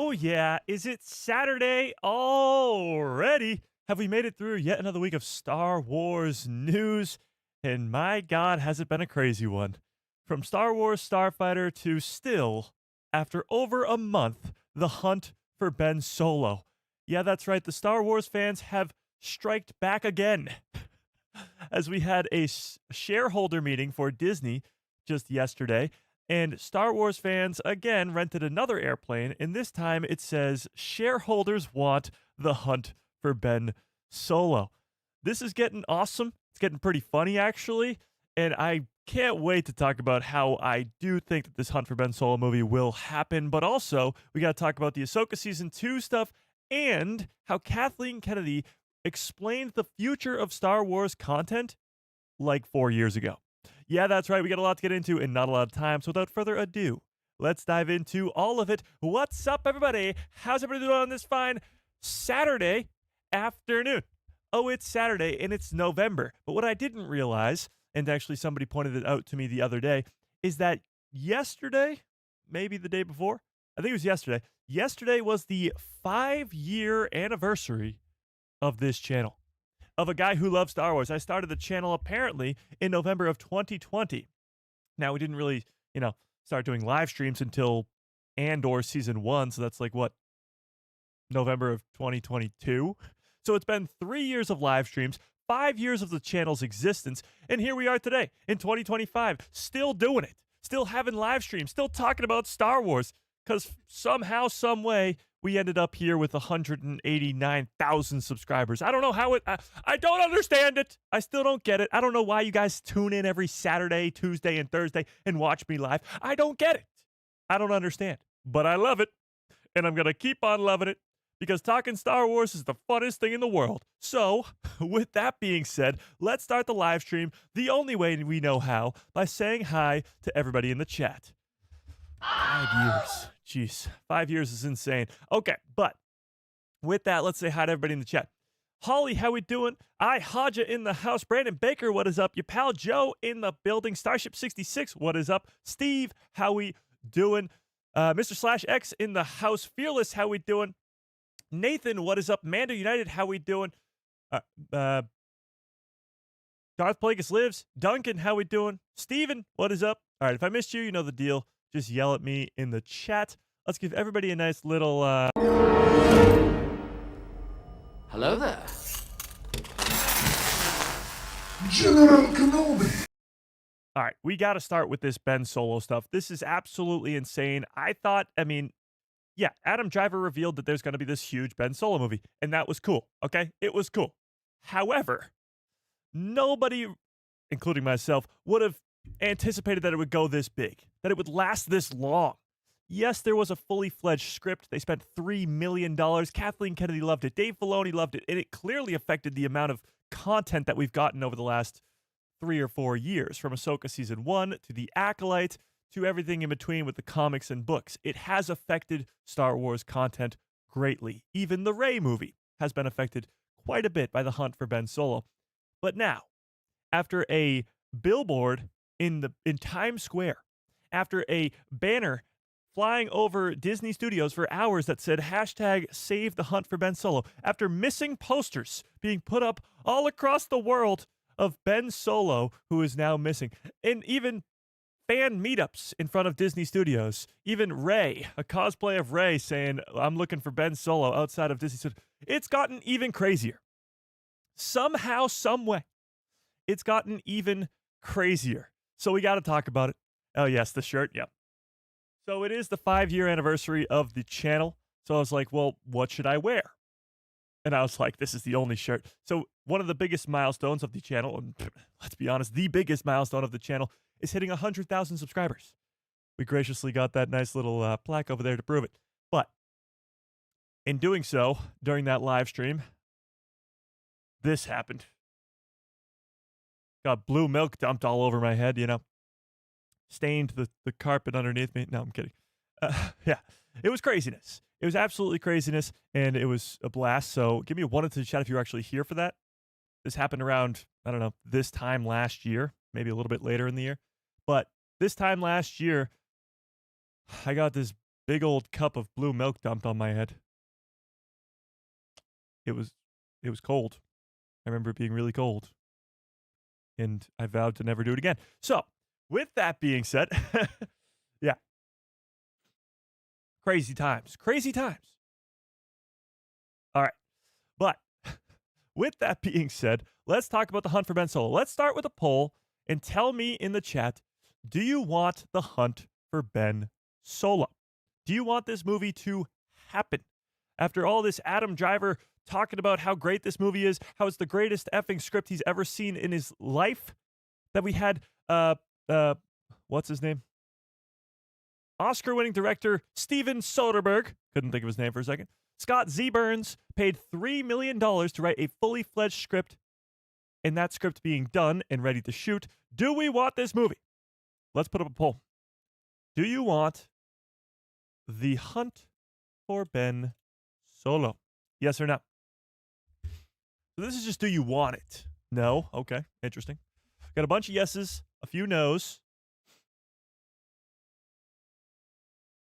Oh, yeah. Is it Saturday already? Have we made it through yet another week of Star Wars news? And my God, has it been a crazy one. From Star Wars Starfighter to still, after over a month, the hunt for Ben Solo. Yeah, that's right. The Star Wars fans have striked back again. As we had a shareholder meeting for Disney just yesterday, and Star Wars fans again rented another airplane, and this time it says shareholders want the hunt for Ben Solo. This is getting awesome. It's getting pretty funny, actually, and I can't wait to talk about how I do think that this Hunt for Ben Solo movie will happen, but also we got to talk about the Ahsoka Season 2 stuff and how Kathleen Kennedy explained the future of Star Wars content like 4 years ago. Yeah, that's right. We got a lot to get into and not a lot of time. So without further ado, let's dive into all of it. What's up, everybody? How's everybody doing on this fine Saturday afternoon? Oh, it's Saturday and it's November. But what I didn't realize, and actually somebody pointed it out to me the other day, is that yesterday, maybe the day before, I think it was yesterday. Yesterday was the 5-year anniversary of this channel, of a guy who loves Star Wars. I started the channel apparently in November of 2020. Now, we didn't really, start doing live streams until Andor Season 1, so that's like, what, November of 2022? So it's been 3 years of live streams, 5 years of the channel's existence, and here we are today in 2025, still doing it, still having live streams, still talking about Star Wars, because somehow, some way, we ended up here with 189,000 subscribers. I don't know how I don't understand it. I still don't get it. I don't know why you guys tune in every Saturday, Tuesday, and Thursday and watch me live. I don't get it. I don't understand. But I love it. And I'm going to keep on loving it because talking Star Wars is the funnest thing in the world. So, with that being said, let's start the live stream the only way we know how, by saying hi to everybody in the chat. 5 years. Jeez, 5 years is insane. Okay, but with that, let's say hi to everybody in the chat. Holly, how we doing? Haja in the house. Brandon Baker, what is up? Your pal Joe in the building. Starship 66, what is up? Steve, how we doing? Mr. Slash X in the house. Fearless, how we doing? Nathan, what is up? Mando United, how we doing? Darth Plagueis lives. Duncan, how we doing? Steven, what is up? All right, if I missed you, you know the deal. Just yell at me in the chat. Let's give everybody a nice little, Hello there. General Kenobi. All right, we got to start with this Ben Solo stuff. This is absolutely insane. Yeah, Adam Driver revealed that there's going to be this huge Ben Solo movie, and that was cool, okay? It was cool. However, nobody, including myself, would have anticipated that it would go this big, that it would last this long. Yes, there was a fully fledged script. They spent $3 million. Kathleen Kennedy loved it. Dave Filoni loved it. And it clearly affected the amount of content that we've gotten over the last 3 or 4 years, from Ahsoka Season 1 to The Acolyte to everything in between with the comics and books. It has affected Star Wars content greatly. Even the Rey movie has been affected quite a bit by the hunt for Ben Solo. But now, after a billboard in Times Square, after a banner flying over Disney Studios for hours that said hashtag save the hunt for Ben Solo, after missing posters being put up all across the world of Ben Solo, who is now missing, and even fan meetups in front of Disney Studios, even Rey, a cosplay of Rey saying, I'm looking for Ben Solo outside of Disney Studios. It's gotten even crazier. Somehow, some way, it's gotten even crazier. So we got to talk about it. Oh, yes, the shirt. Yep. So it is the 5-year anniversary of the channel. So I was like, well, what should I wear? And I was like, this is the only shirt. So one of the biggest milestones of the channel, and let's be honest, the biggest milestone of the channel is hitting 100,000 subscribers. We graciously got that nice little plaque over there to prove it. But in doing so, during that live stream, this happened. Got blue milk dumped all over my head, stained the carpet underneath me. No, I'm kidding. Yeah, it was craziness. It was absolutely craziness, and it was a blast. So give me a 1 into the chat if you were actually here for that. This happened around, I don't know, this time last year, maybe a little bit later in the year. But this time last year, I got this big old cup of blue milk dumped on my head. It was cold. I remember it being really cold. And I vowed to never do it again. So, with that being said, yeah. Crazy times. Crazy times. All right. But with that being said, let's talk about the hunt for Ben Solo. Let's start with a poll and tell me in the chat, do you want the hunt for Ben Solo? Do you want this movie to happen? After all this Adam Driver talking about how great this movie is, how it's the greatest effing script he's ever seen in his life, that we had, what's his name? Oscar-winning director Steven Soderbergh, couldn't think of his name for a second, Scott Z. Burns paid $3 million to write a fully fledged script, and that script being done and ready to shoot. Do we want this movie? Let's put up a poll. Do you want the hunt for Ben Solo? Yes or no? So this is just, do you want it? No? Okay, interesting. Got a bunch of yeses, a few nos.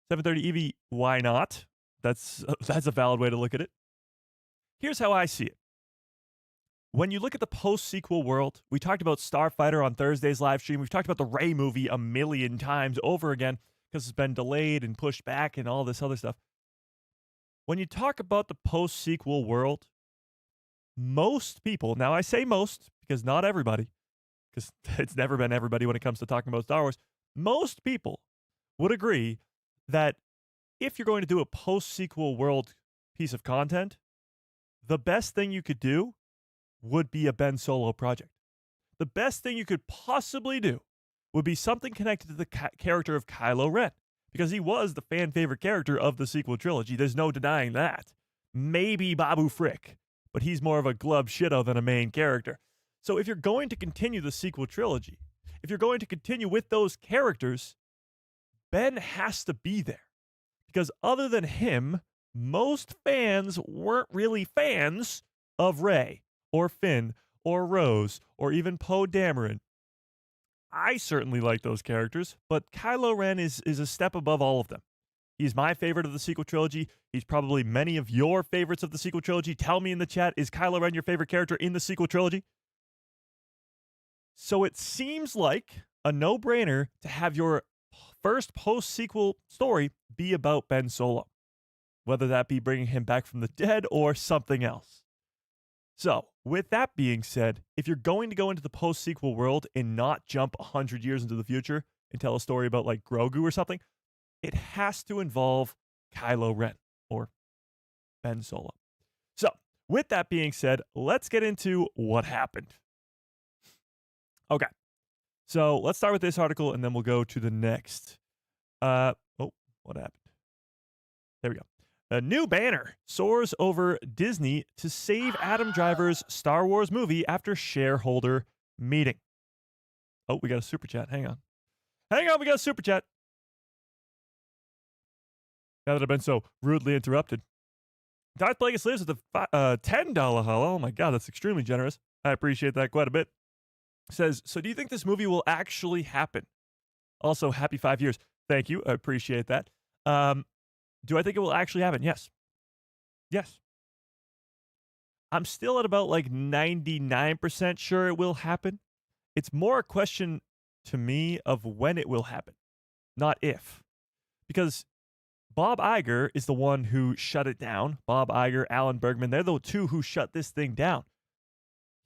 730 Evie, why not? That's a valid way to look at it. Here's how I see it. When you look at the post-sequel world, we talked about Starfighter on Thursday's live stream. We've talked about the Rey movie a million times over again because it's been delayed and pushed back and all this other stuff. When you talk about the post-sequel world, most people, now I say most because not everybody, because it's never been everybody when it comes to talking about Star Wars, most people would agree that if you're going to do a post-sequel world piece of content, the best thing you could do would be a Ben Solo project. The best thing you could possibly do would be something connected to the character of Kylo Ren, because he was the fan favorite character of the sequel trilogy. There's no denying that. Maybe Babu Frick, but he's more of a glub shitto than a main character. So if you're going to continue the sequel trilogy, if you're going to continue with those characters, Ben has to be there. Because other than him, most fans weren't really fans of Rey or Finn or Rose or even Poe Dameron. I certainly like those characters, but Kylo Ren is a step above all of them. He's my favorite of the sequel trilogy. He's probably many of your favorites of the sequel trilogy. Tell me in the chat, is Kylo Ren your favorite character in the sequel trilogy? So it seems like a no-brainer to have your first post-sequel story be about Ben Solo, whether that be bringing him back from the dead or something else. So, with that being said, if you're going to go into the post-sequel world and not jump 100 years into the future and tell a story about like Grogu or something, it has to involve Kylo Ren or Ben Solo. So, with that being said, let's get into what happened. Okay. So, let's start with this article and then we'll go to the next. What happened? There we go. A new banner soars over Disney to save Adam Driver's Star Wars movie after shareholder meeting. Oh, we got a super chat. Hang on, we got a super chat. Now that I've been so rudely interrupted. Darth Plagueis lives with a $10 hello. Oh my God, that's extremely generous. I appreciate that quite a bit. Says, so do you think this movie will actually happen? Also, happy 5 years. Thank you. I appreciate that. Do I think it will actually happen? Yes. Yes. I'm still at about like 99% sure it will happen. It's more a question to me of when it will happen, not if. Because Bob Iger is the one who shut it down. Bob Iger, Alan Bergman, they're the two who shut this thing down.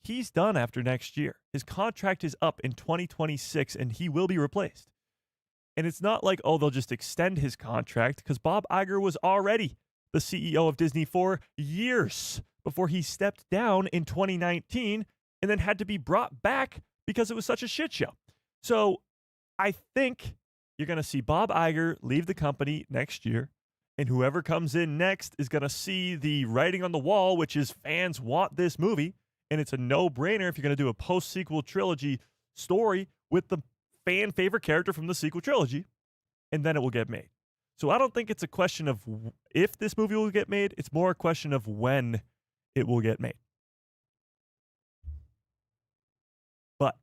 He's done after next year. His contract is up in 2026 and he will be replaced. And it's not like, oh, they'll just extend his contract, because Bob Iger was already the CEO of Disney for years before he stepped down in 2019 and then had to be brought back because it was such a shit show. So I think you're going to see Bob Iger leave the company next year, and whoever comes in next is going to see the writing on the wall, which is fans want this movie, and it's a no-brainer if you're going to do a post-sequel trilogy story with the fan favorite character from the sequel trilogy, and then it will get made. So I don't think it's a question of if this movie will get made. It's more a question of when it will get made. But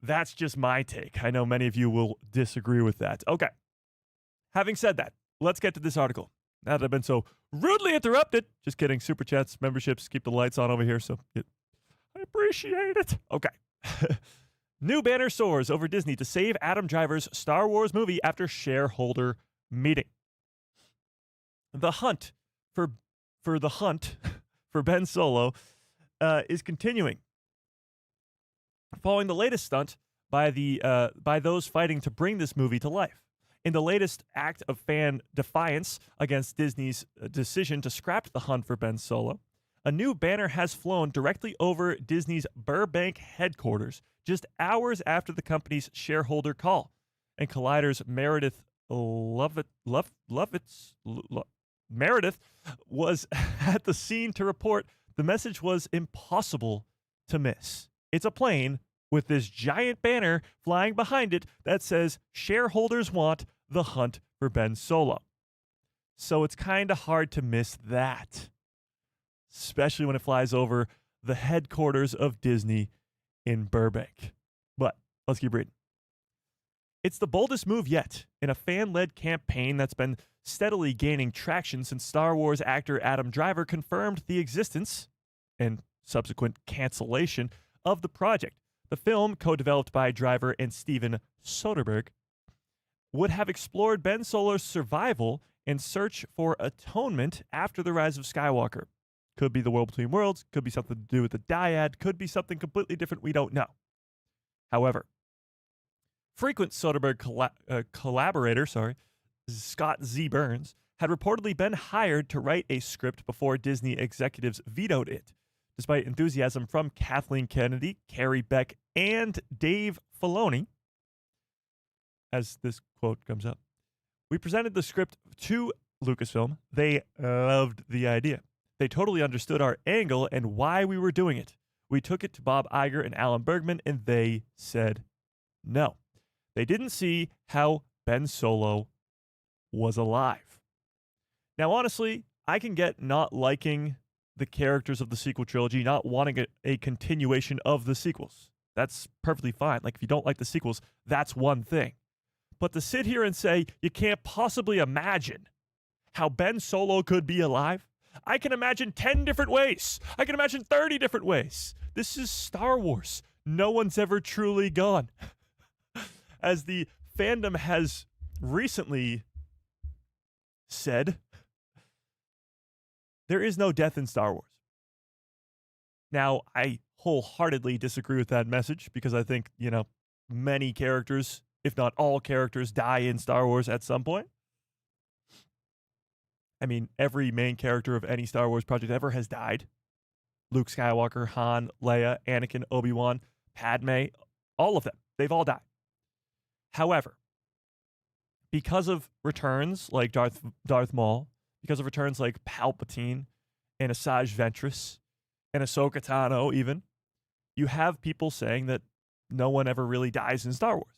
that's just my take. I know many of you will disagree with that. Okay. Having said that, let's get to this article. Now that I've been so rudely interrupted. Just kidding. Super chats, memberships, keep the lights on over here, so I appreciate it. Okay. New banner soars over Disney to save Adam Driver's Star Wars movie after shareholder meeting. The hunt for Ben Solo is continuing, following the latest stunt by those fighting to bring this movie to life. In the latest act of fan defiance against Disney's decision to scrap the hunt for Ben Solo, a new banner has flown directly over Disney's Burbank headquarters just hours after the company's shareholder call. And Collider's Meredith Meredith was at the scene to report the message was impossible to miss. It's a plane with this giant banner flying behind it that says shareholders want the hunt for Ben Solo. So it's kind of hard to miss that, especially when it flies over the headquarters of Disney in Burbank. But let's keep reading. It's the boldest move yet in a fan-led campaign that's been steadily gaining traction since Star Wars actor Adam Driver confirmed the existence and subsequent cancellation of the project. The film, co-developed by Driver and Steven Soderbergh, would have explored Ben Solo's survival and search for atonement after the rise of Skywalker. Could be the world between worlds, could be something to do with the dyad, could be something completely different, we don't know. However, frequent Soderbergh collaborator, Scott Z. Burns, had reportedly been hired to write a script before Disney executives vetoed it. Despite enthusiasm from Kathleen Kennedy, Carrie Beck, and Dave Filoni, as this quote comes up, we presented the script to Lucasfilm. They loved the idea. They totally understood our angle and why we were doing it. We took it to Bob Iger and Alan Bergman, and they said no. They didn't see how Ben Solo was alive. Now, honestly, I can get not liking the characters of the sequel trilogy, not wanting a continuation of the sequels. That's perfectly fine. Like, if you don't like the sequels, that's one thing. But to sit here and say you can't possibly imagine how Ben Solo could be alive, I can imagine 10 different ways. I can imagine 30 different ways. This is Star Wars. No one's ever truly gone. As the fandom has recently said, there is no death in Star Wars. Now, I wholeheartedly disagree with that message because I think, many characters, if not all characters, die in Star Wars at some point. I mean, every main character of any Star Wars project ever has died. Luke Skywalker, Han, Leia, Anakin, Obi-Wan, Padme, all of them. They've all died. However, because of returns like Darth Maul, because of returns like Palpatine and Asajj Ventress and Ahsoka Tano even, you have people saying that no one ever really dies in Star Wars.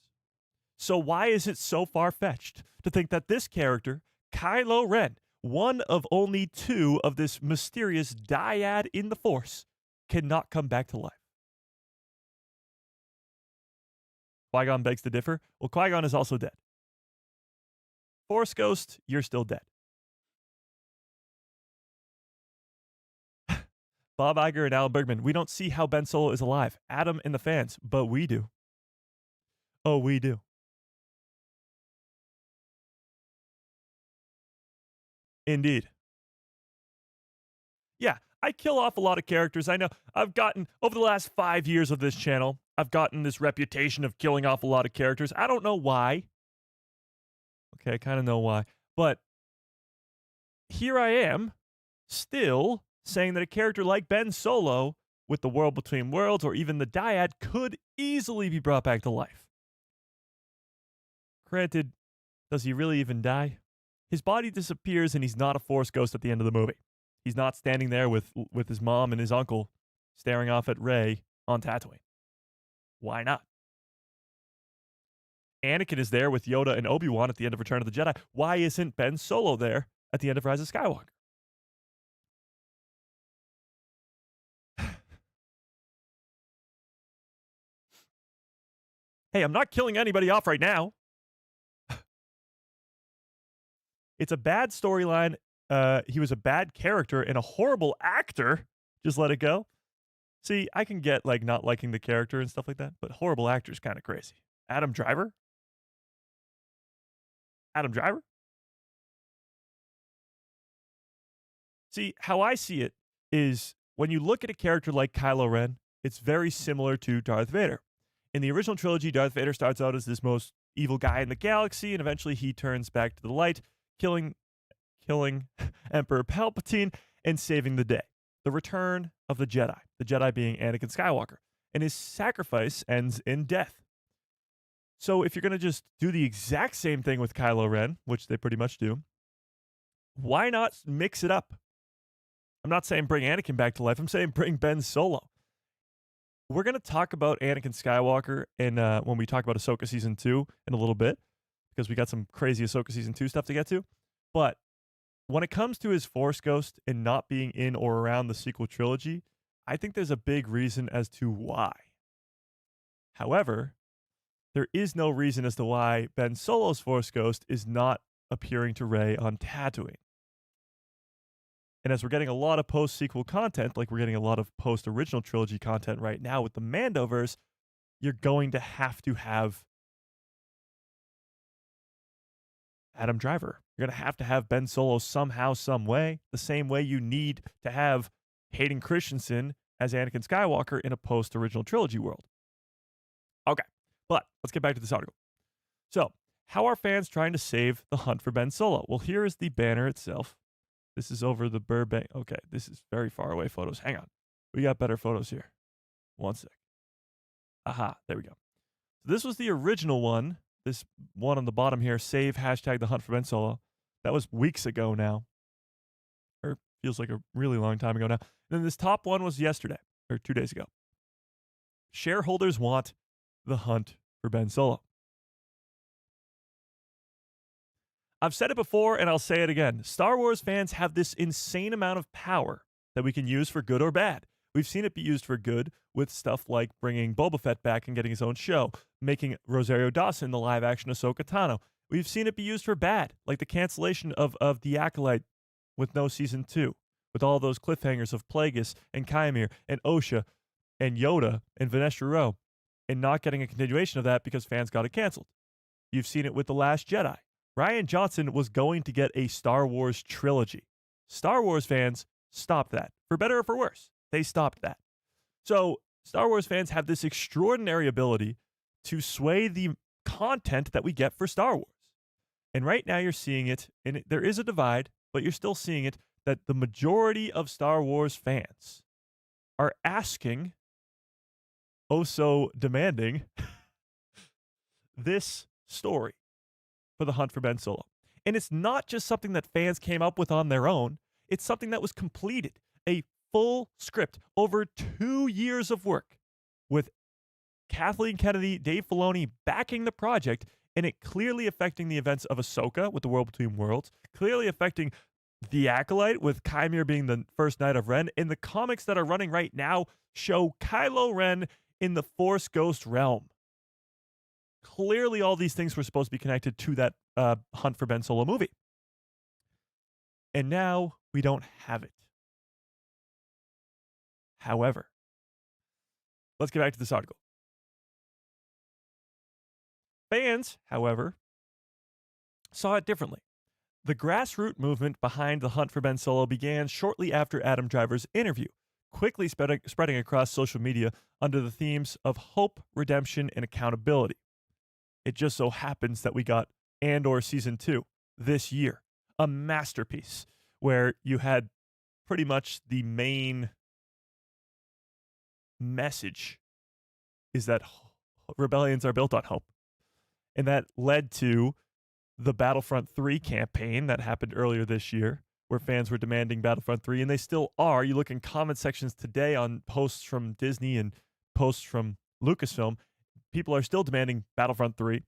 So why is it so far-fetched to think that this character, Kylo Ren, one of only two of this mysterious dyad in the Force, cannot come back to life? Qui-Gon begs to differ. Well, Qui-Gon is also dead. Force Ghost, you're still dead. Bob Iger and Alan Bergman, we don't see how Ben Solo is alive. Adam and the fans, but we do. Oh, we do. Indeed. Yeah, I kill off a lot of characters. I know I've gotten, over the last 5 years of this channel, I've gotten this reputation of killing off a lot of characters. I don't know why. Okay, I kind of know why. But here I am, still saying that a character like Ben Solo, with the world between worlds or even the dyad, could easily be brought back to life. Granted, does he really even die? His body disappears and he's not a Force ghost at the end of the movie. He's not standing there with his mom and his uncle staring off at Rey on Tatooine. Why not? Anakin is there with Yoda and Obi-Wan at the end of Return of the Jedi. Why isn't Ben Solo there at the end of Rise of Skywalker? Hey, I'm not killing anybody off right now. It's a bad storyline. He was a bad character and a horrible actor. Just let it go. See, I can get like not liking the character and stuff like that, but horrible actor is kind of crazy. Adam Driver? Adam Driver? See, how I see it is when you look at a character like Kylo Ren, it's very similar to Darth Vader. In the original trilogy, Darth Vader starts out as this most evil guy in the galaxy, and eventually he turns back to the light, killing Emperor Palpatine and saving the day. The return of the Jedi being Anakin Skywalker, and his sacrifice ends in death. So if you're going to just do the exact same thing with Kylo Ren, which they pretty much do, why not mix it up? I'm not saying bring Anakin back to life. I'm saying bring Ben Solo. We're going to talk about Anakin Skywalker when we talk about Ahsoka Season 2 in a little bit, because we got some crazy Ahsoka Season 2 stuff to get to. But when it comes to his Force Ghost and not being in or around the sequel trilogy, I think there's a big reason as to why. However, there is no reason as to why Ben Solo's Force Ghost is not appearing to Rey on Tatooine. And as we're getting a lot of post-sequel content, like we're getting a lot of post-original trilogy content right now with the Mandoverse, you're going to have Adam Driver. You're going to have Ben Solo somehow, some way, the same way you need to have Hayden Christensen as Anakin Skywalker in a post-original trilogy world. Okay, but let's get back to this article. So, how are fans trying to save the hunt for Ben Solo? Well, here is the banner itself. This is over the Burbank. Okay, this is very far away photos. Hang on. We got better photos here. One sec. Aha, there we go. So this was the original one. This one on the bottom here, save hashtag the hunt for Ben Solo. That was weeks ago now. Or feels like a really long time ago now. And then this top one was yesterday, or 2 days ago. Shareholders want the hunt for Ben Solo. I've said it before and I'll say it again. Star Wars fans have this insane amount of power that we can use for good or bad. We've seen it be used for good with stuff like bringing Boba Fett back and getting his own show, making Rosario Dawson the live-action Ahsoka Tano. We've seen it be used for bad, like the cancellation of The Acolyte with no Season 2, with all those cliffhangers of Plagueis and Kymir and Osha and Yoda and Vanestra Rowe, and not getting a continuation of that because fans got it canceled. You've seen it with The Last Jedi. Rian Johnson was going to get a Star Wars trilogy. Star Wars fans stopped that. For better or for worse, they stopped that. So Star Wars fans have this extraordinary ability to sway the content that we get for Star Wars. And right now you're seeing it, and there is a divide, but you're still seeing it, that the majority of Star Wars fans are asking, oh so demanding, this story for the hunt for Ben Solo. And it's not just something that fans came up with on their own. It's something that was completed. A full script, over 2 years of work with Kathleen Kennedy, Dave Filoni backing the project, and it clearly affecting the events of Ahsoka with the World Between Worlds, clearly affecting The Acolyte with Kymir being the first Knight of Ren, and the comics that are running right now show Kylo Ren in the Force Ghost realm. Clearly, all these things were supposed to be connected to that Hunt for Ben Solo movie. And now we don't have it. However, let's get back to this article. Fans, however, saw it differently. The grassroots movement behind the Hunt for Ben Solo began shortly after Adam Driver's interview, quickly spreading across social media under the themes of hope, redemption, and accountability. It just so happens that we got Andor Season 2 this year, a masterpiece where you had pretty much the main message is that rebellions are built on hope. And that led to the Battlefront 3 campaign that happened earlier this year, where fans were demanding Battlefront 3, and they still are. You look in comment sections today on posts from Disney and posts from Lucasfilm, people are still demanding Battlefront 3.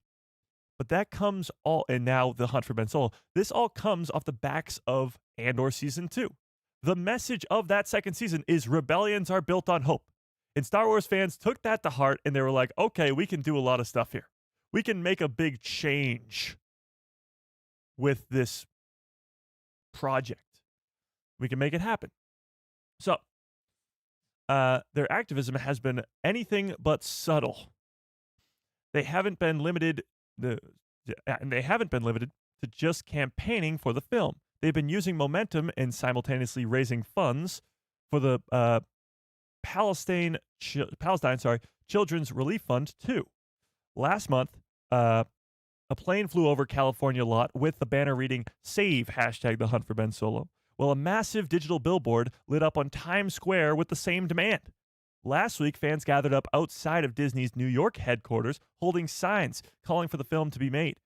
But that comes all, and now the Hunt for Ben Solo, this all comes off the backs of Andor Season 2. The message of that second season is rebellions are built on hope. And Star Wars fans took that to heart, and they were like, okay, we can do a lot of stuff here. We can make a big change with this project. We can make it happen. So, their activism has been anything but subtle. They haven't been limited. They haven't been limited to just campaigning for the film. They've been using momentum and simultaneously raising funds for the Palestine Children's Relief Fund too. Last month, a plane flew over California lot with the banner reading "Save #The Hunt for Ben Solo." Well, a massive digital billboard lit up on Times Square with the same demand. Last week, fans gathered up outside of Disney's New York headquarters holding signs calling for the film to be made.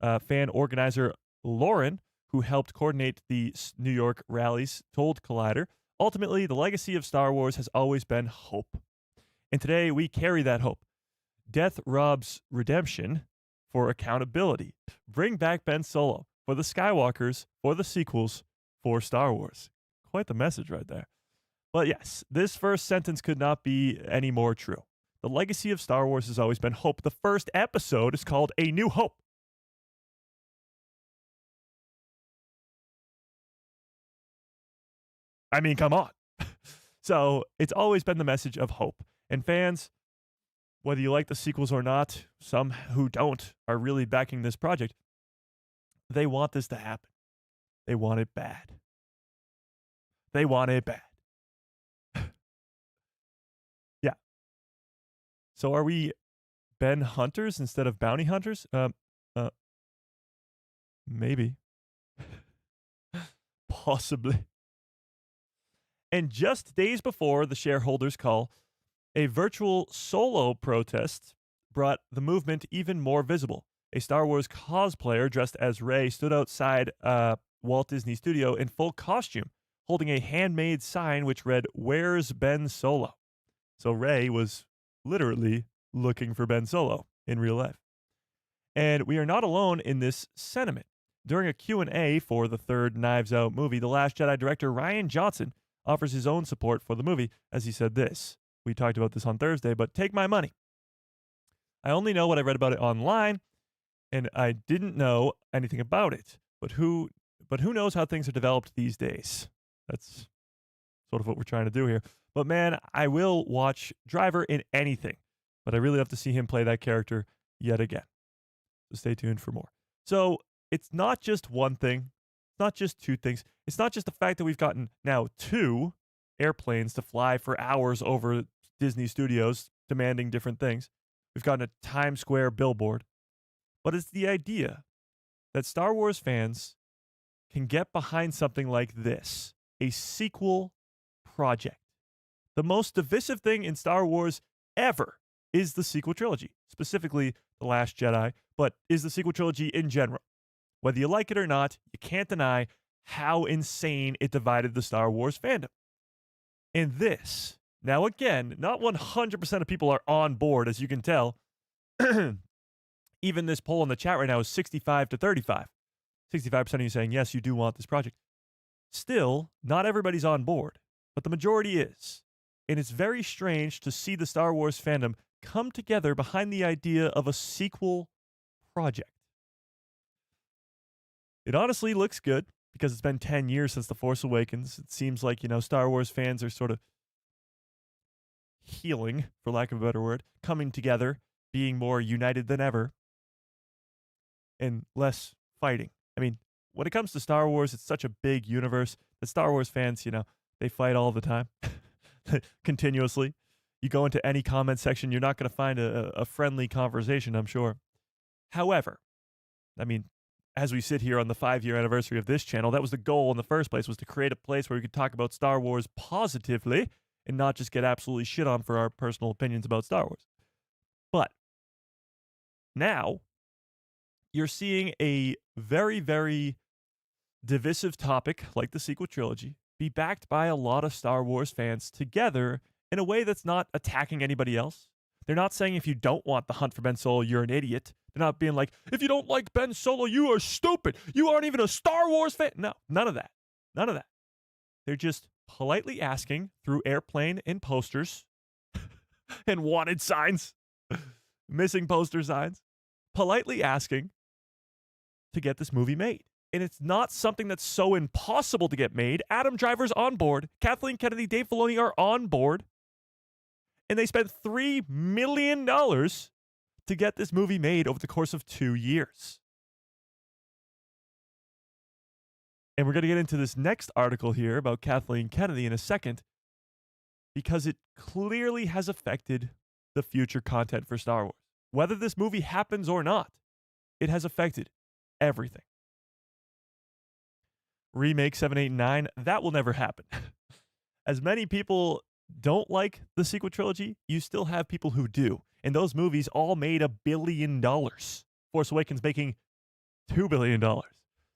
Fan organizer Lauren, who helped coordinate the New York rallies, told Collider, "Ultimately, the legacy of Star Wars has always been hope. And today, we carry that hope. Death robs redemption for accountability. Bring back Ben Solo for the Skywalkers, for the sequels, for Star Wars." Quite the message right there. But yes, this first sentence could not be any more true. The legacy of Star Wars has always been hope. The first episode is called A New Hope. I mean, come on. So it's always been the message of hope. And fans, whether you like the sequels or not, some who don't are really backing this project. They want this to happen. They want it bad. They want it bad. Yeah. So are we Ben Hunters instead of bounty hunters? Maybe. Possibly. And just days before the shareholders' call, a virtual solo protest brought the movement even more visible. A Star Wars cosplayer dressed as Rey stood outside Walt Disney Studio in full costume, holding a handmade sign which read, "Where's Ben Solo?" So Rey was literally looking for Ben Solo in real life. And we are not alone in this sentiment. During a Q&A for the third Knives Out movie, The Last Jedi director Rian Johnson offers his own support for the movie as he said this. We talked about this on Thursday, but take my money. "I only know what I read about it online, and I didn't know anything about it. But who knows how things are developed these days?" That's sort of what we're trying to do here. But man, I will watch Driver in anything, but I really have to see him play that character yet again. So stay tuned for more. So it's not just one thing. It's not just two things. It's not just the fact that we've gotten now 2 airplanes to fly for hours over Disney Studios demanding different things. We've gotten a Times Square billboard. But it's the idea that Star Wars fans can get behind something like this, a sequel project. The most divisive thing in Star Wars ever is the sequel trilogy, specifically The Last Jedi, but is the sequel trilogy in general. Whether you like it or not, you can't deny how insane it divided the Star Wars fandom. And this, now again, not 100% of people are on board, as you can tell. Even this poll in the chat right now is 65 to 35. 65% of you saying, yes, you do want this project. Still, not everybody's on board, but the majority is. And it's very strange to see the Star Wars fandom come together behind the idea of a sequel project. It honestly looks good because it's been 10 years since The Force Awakens. It seems like, Star Wars fans are sort of healing, for lack of a better word, coming together, being more united than ever, and less fighting. I mean, when it comes to Star Wars, it's such a big universe that Star Wars fans, they fight all the time, continuously. You go into any comment section, you're not going to find a friendly conversation, I'm sure. However, I mean, as we sit here on the 5-year anniversary of this channel, that was the goal in the first place, was to create a place where we could talk about Star Wars positively and not just get absolutely shit on for our personal opinions about Star Wars. But now you're seeing a very, very divisive topic like the sequel trilogy be backed by a lot of Star Wars fans together in a way that's not attacking anybody else. They're not saying if you don't want the hunt for Ben Solo, you're an idiot. They're not being like, if you don't like Ben Solo, you are stupid. You aren't even a Star Wars fan. No, none of that. None of that. They're just politely asking through airplane and posters and wanted signs, missing poster signs, politely asking to get this movie made. And it's not something that's so impossible to get made. Adam Driver's on board. Kathleen Kennedy, Dave Filoni are on board. And they spent $3 million to get this movie made over the course of 2 years. And we're going to get into this next article here about Kathleen Kennedy in a second, because it clearly has affected the future content for Star Wars. Whether this movie happens or not, it has affected everything. Remake 7, 8, and 9, that will never happen. As many people don't like the sequel trilogy, you still have people who do. And those movies all made $1 billion. Force Awakens making $2 billion.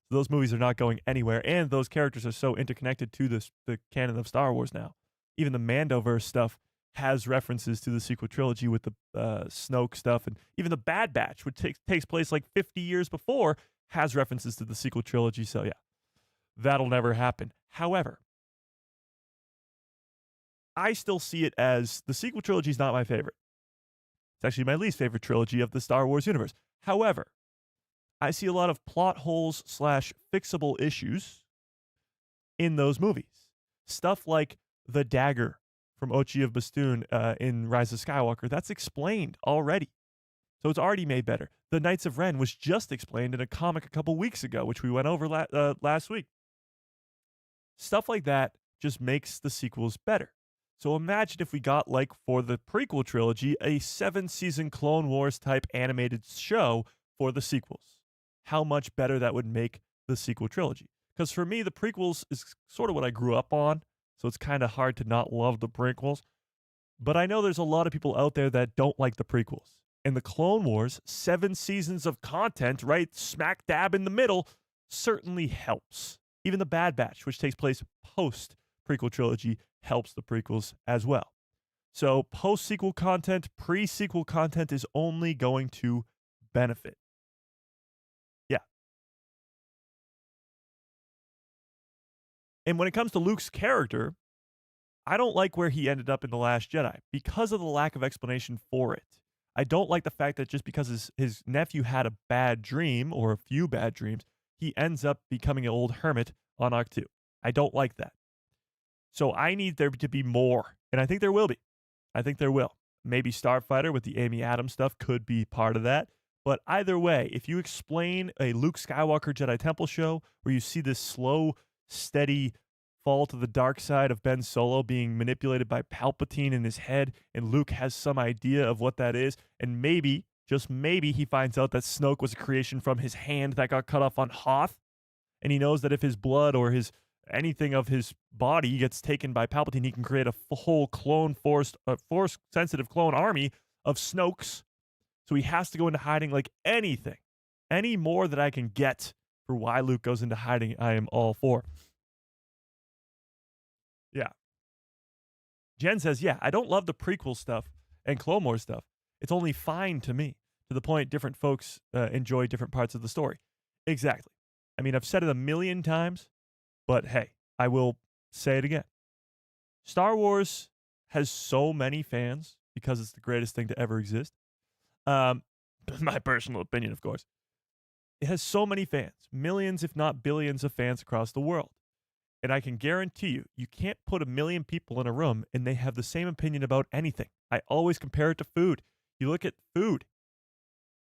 Those movies are not going anywhere, and those characters are so interconnected to the canon of Star Wars now. Even the Mandoverse stuff has references to the sequel trilogy with the Snoke stuff, and even the Bad Batch, which takes place like 50 years before, has references to the sequel trilogy. So yeah, that'll never happen. However, I still see it as the sequel trilogy is not my favorite. It's actually my least favorite trilogy of the Star Wars universe. However, I see a lot of plot holes / fixable issues in those movies. Stuff like the dagger from Ochi of Bastoon in Rise of Skywalker, that's explained already. So it's already made better. The Knights of Ren was just explained in a comic a couple weeks ago, which we went over last week. Stuff like that just makes the sequels better. So imagine if we got, like for the prequel trilogy, a 7-season Clone Wars type animated show for the sequels. How much better that would make the sequel trilogy. Because for me, the prequels is sort of what I grew up on, so it's kind of hard to not love the prequels. But I know there's a lot of people out there that don't like the prequels. And the Clone Wars, 7 seasons of content, right smack dab in the middle, certainly helps. Even the Bad Batch, which takes place post-prequel trilogy, helps the prequels as well. So post-sequel content, pre-sequel content is only going to benefit. Yeah. And when it comes to Luke's character, I don't like where he ended up in The Last Jedi because of the lack of explanation for it. I don't like the fact that just because his nephew had a bad dream or a few bad dreams, he ends up becoming an old hermit on Ahch-To. I don't like that. So I need there to be more, and I think there will be. I think there will. Maybe Starfighter with the Amy Adams stuff could be part of that. But either way, if you explain a Luke Skywalker Jedi Temple show where you see this slow, steady fall to the dark side of Ben Solo being manipulated by Palpatine in his head, and Luke has some idea of what that is, and maybe, just maybe, he finds out that Snoke was a creation from his hand that got cut off on Hoth, and he knows that if his blood or anything of his body gets taken by Palpatine, he can create a whole force-sensitive clone army of Snokes. So he has to go into hiding like anything. Any more that I can get for why Luke goes into hiding, I am all for. Yeah. Jen says, yeah, I don't love the prequel stuff and Clone Wars stuff. It's only fine to me. To the point, different folks enjoy different parts of the story. Exactly. I mean, I've said it a million times, but hey, I will say it again. Star Wars has so many fans because it's the greatest thing to ever exist. My personal opinion, of course. It has so many fans, millions, if not billions of fans across the world. And I can guarantee you, you can't put 1 million people in a room and they have the same opinion about anything. I always compare it to food. You look at food.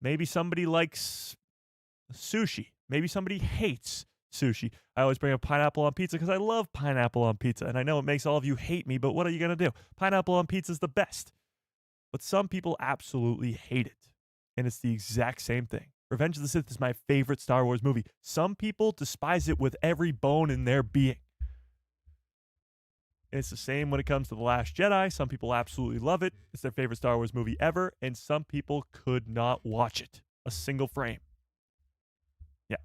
Maybe somebody likes sushi. Maybe somebody hates sushi. I always bring up pineapple on pizza because I love pineapple on pizza. And I know it makes all of you hate me, but what are you going to do? Pineapple on pizza is the best. But some people absolutely hate it. And it's the exact same thing. Revenge of the Sith is my favorite Star Wars movie. Some people despise it with every bone in their being. And it's the same when it comes to The Last Jedi. Some people absolutely love it. It's their favorite Star Wars movie ever. And some people could not watch it. A single frame. Yeah.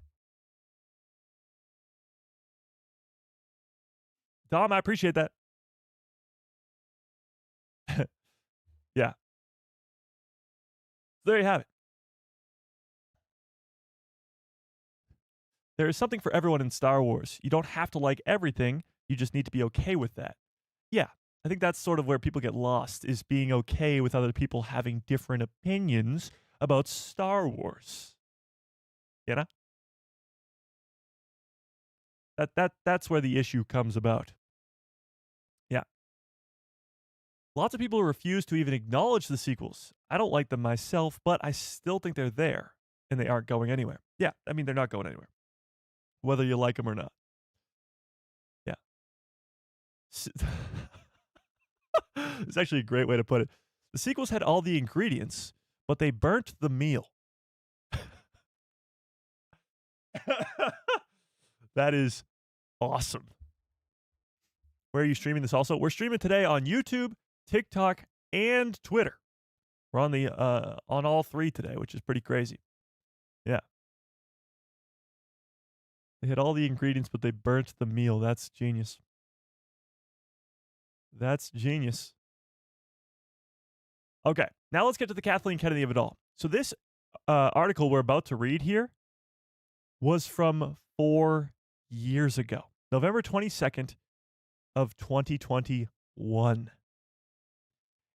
Dom, I appreciate that. Yeah. There you have it. There is something for everyone in Star Wars. You don't have to like everything. You just need to be okay with that. Yeah, I think that's sort of where people get lost, is being okay with other people having different opinions about Star Wars. You know? That's where the issue comes about. Yeah. Lots of people refuse to even acknowledge the sequels. I don't like them myself, but I still think they're there and they aren't going anywhere. Yeah, I mean, they're not going anywhere, whether you like them or not. Yeah. It's actually a great way to put it. The sequels had all the ingredients, but they burnt the meal. That is awesome. Where are you streaming this also? We're streaming today on YouTube, TikTok, and Twitter. We're on the on all three today, which is pretty crazy. Yeah. They had all the ingredients, but they burnt the meal. That's genius. That's genius. Okay, now let's get to the Kathleen Kennedy of it all. So this article we're about to read here was from 4 years ago, November 22nd of 2021.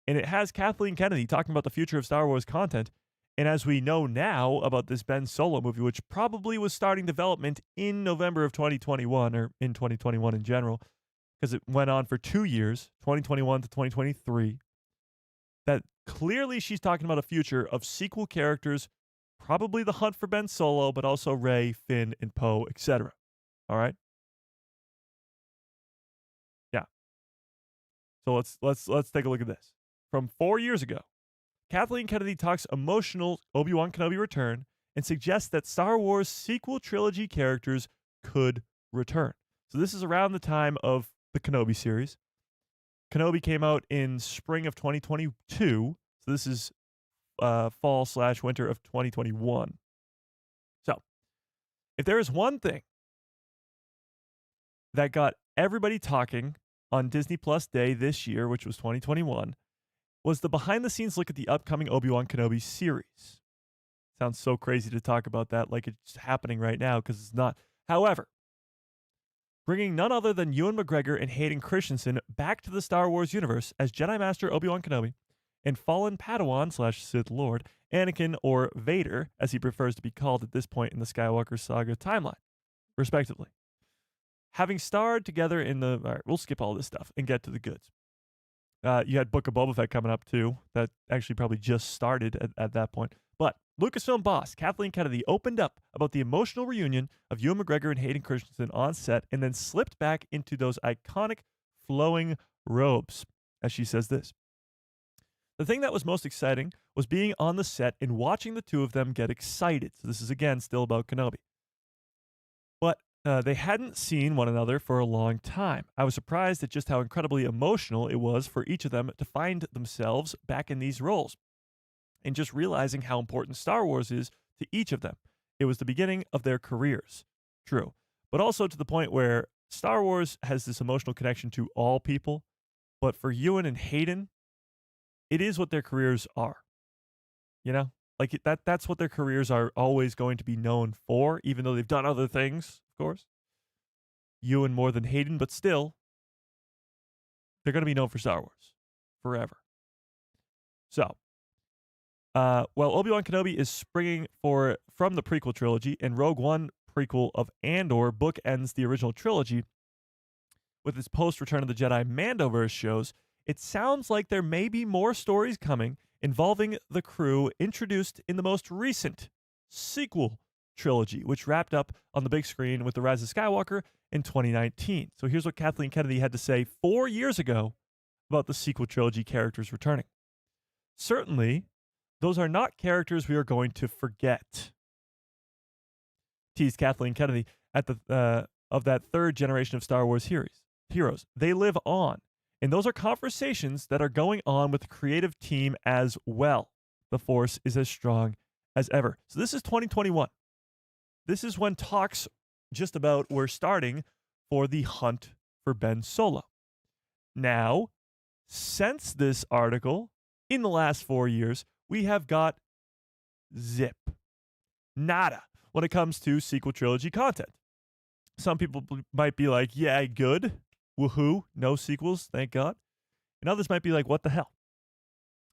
And it has Kathleen Kennedy talking about the future of Star Wars content. And as we know now about this Ben Solo movie, which probably was starting development in November of 2021 or in 2021 in general, because it went on for 2 years, 2021 to 2023, that clearly she's talking about a future of sequel characters, probably the hunt for Ben Solo, but also Rey, Finn, and Poe, etc. All right? Yeah. So let's take a look at this. From 4 years ago, Kathleen Kennedy talks emotional Obi-Wan Kenobi return and suggests that Star Wars sequel trilogy characters could return. So this is around the time of the Kenobi series. Kenobi came out in spring of 2022. So this is fall/winter of 2021. So if there is one thing that got everybody talking on Disney Plus Day this year, which was 2021, was the behind-the-scenes look at the upcoming Obi-Wan Kenobi series. Sounds so crazy to talk about that like it's happening right now, because it's not. However, bringing none other than Ewan McGregor and Hayden Christensen back to the Star Wars universe as Jedi Master Obi-Wan Kenobi and fallen Padawan/Sith Lord Anakin, or Vader, as he prefers to be called at this point in the Skywalker saga timeline, respectively. Having starred together in the... All right, we'll skip all this stuff and get to the goods. You had Book of Boba Fett coming up, too. That actually probably just started at that point. But Lucasfilm boss Kathleen Kennedy opened up about the emotional reunion of Ewan McGregor and Hayden Christensen on set and then slipped back into those iconic flowing robes, as she says this. The thing that was most exciting was being on the set and watching the two of them get excited. So this is, again, still about Kenobi. But they hadn't seen one another for a long time. I was surprised at just how incredibly emotional it was for each of them to find themselves back in these roles and just realizing how important Star Wars is to each of them. It was the beginning of their careers. True. But also to the point where Star Wars has this emotional connection to all people. But for Ewan and Hayden, it is what their careers are. You know? Like that's what their careers are always going to be known for, even though they've done other things, of course. Ewan more than Hayden, but still, they're going to be known for Star Wars forever. So, well, Obi-Wan Kenobi is springing from the prequel trilogy, and Rogue One prequel of Andor bookends the original trilogy with its post-Return of the Jedi Mandoverse shows. It sounds like there may be more stories coming involving the crew introduced in the most recent sequel trilogy, which wrapped up on the big screen with The Rise of Skywalker in 2019. So here's what Kathleen Kennedy had to say 4 years ago about the sequel trilogy characters returning. Certainly, those are not characters we are going to forget, teased Kathleen Kennedy at the of that third generation of Star Wars heroes. They live on. And those are conversations that are going on with the creative team as well. The Force is as strong as ever. So this is 2021. This is when talks just about were starting for the hunt for Ben Solo. Now, since this article, in the last 4 years, we have got zip. Nada when it comes to sequel trilogy content. Some people might be like, yeah, good. Woohoo, no sequels, thank God. And others might be like, what the hell?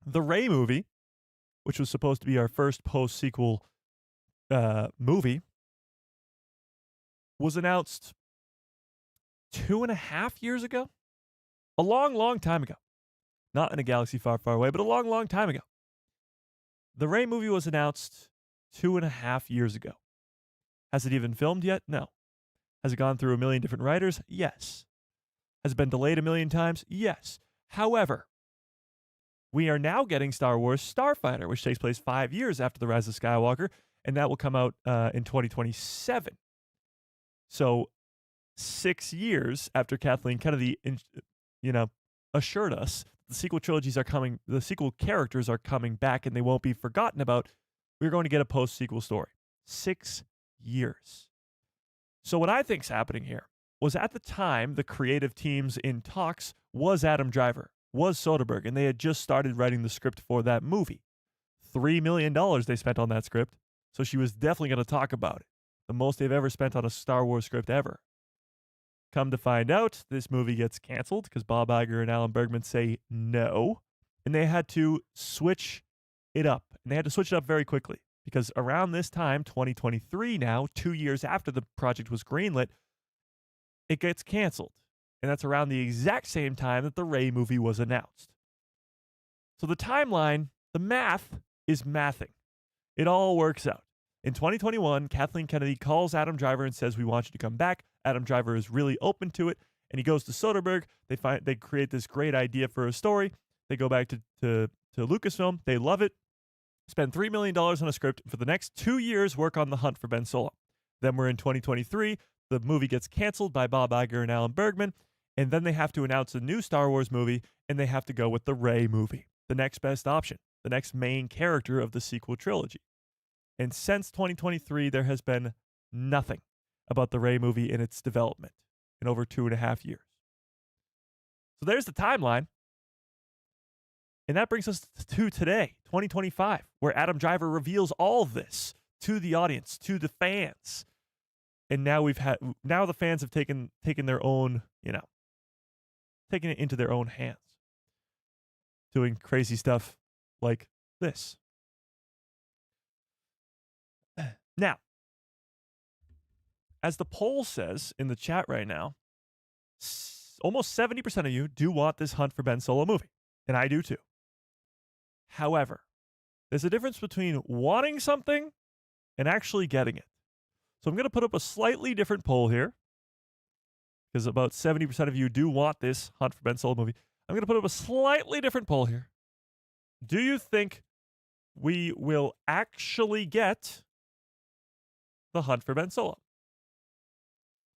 The Rey movie, which was supposed to be our first post-sequel movie, was announced 2.5 years ago? A long, long time ago. Not in a galaxy far, far away, but a long, long time ago. The Rey movie was announced 2.5 years ago. Has it even filmed yet? No. Has it gone through a million different writers? Yes. Has it been delayed a million times? Yes. However, we are now getting Star Wars Starfighter, which takes place 5 years after The Rise of Skywalker, and that will come out in 2027. So 6 years after Kathleen Kennedy, assured us the sequel trilogies are coming, the sequel characters are coming back, and they won't be forgotten about, we're going to get a post-sequel story. 6 years. So what I think's happening here was at the time the creative teams in talks was Adam Driver, was Soderbergh, and they had just started writing the script for that movie. $3 million they spent on that script, so she was definitely going to talk about it. The most they've ever spent on a Star Wars script ever. Come to find out, this movie gets canceled because Bob Iger and Alan Bergman say no, and they had to switch it up. And they had to switch it up very quickly because around this time, 2023 now, 2 years after the project was greenlit, it gets canceled. And that's around the exact same time that the Rey movie was announced. So the timeline, the math is mathing. It all works out. In 2021, Kathleen Kennedy calls Adam Driver and says, "We want you to come back." Adam Driver is really open to it, and he goes to Soderbergh. They create this great idea for a story. They go back to Lucasfilm. They love it. Spend $3 million on a script. For the next 2 years, work on The Hunt for Ben Solo. Then we're in 2023. The movie gets canceled by Bob Iger and Alan Bergman, and then they have to announce a new Star Wars movie, and they have to go with the Rey movie, the next best option, the next main character of the sequel trilogy. And since 2023, there has been nothing about the Rey movie in its development in over 2.5 years. So there's the timeline. And that brings us to today, 2025, where Adam Driver reveals all of this to the audience, to the fans. And now the fans have taken their own, taking it into their own hands, doing crazy stuff like this. Now, as the poll says in the chat right now, almost 70% of you do want this Hunt for Ben Solo movie, and I do too. However, there's a difference between wanting something and actually getting it. So I'm going to put up a slightly different poll here, because about 70% of you do want this Hunt for Ben Solo movie. I'm going to put up a slightly different poll here. Do you think we will actually get the Hunt for Ben Solo?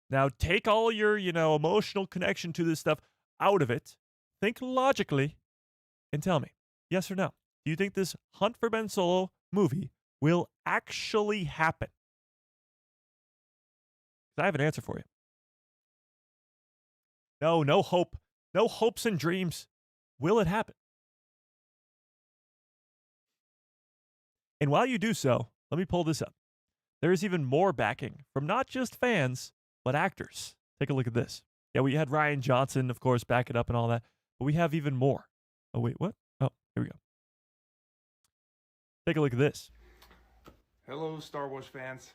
Now, take all your, emotional connection to this stuff out of it. Think logically and tell me, yes or no. Do you think this Hunt for Ben Solo movie will actually happen? I have an answer for you. No hope. No hopes and dreams. Will it happen? And while you do so, let me pull this up. There is even more backing from not just fans, but actors. Take a look at this. Yeah, we had Rian Johnson, of course, back it up and all that. But we have even more. Oh, wait, what? Oh, here we go. Take a look at this. Hello, Star Wars fans.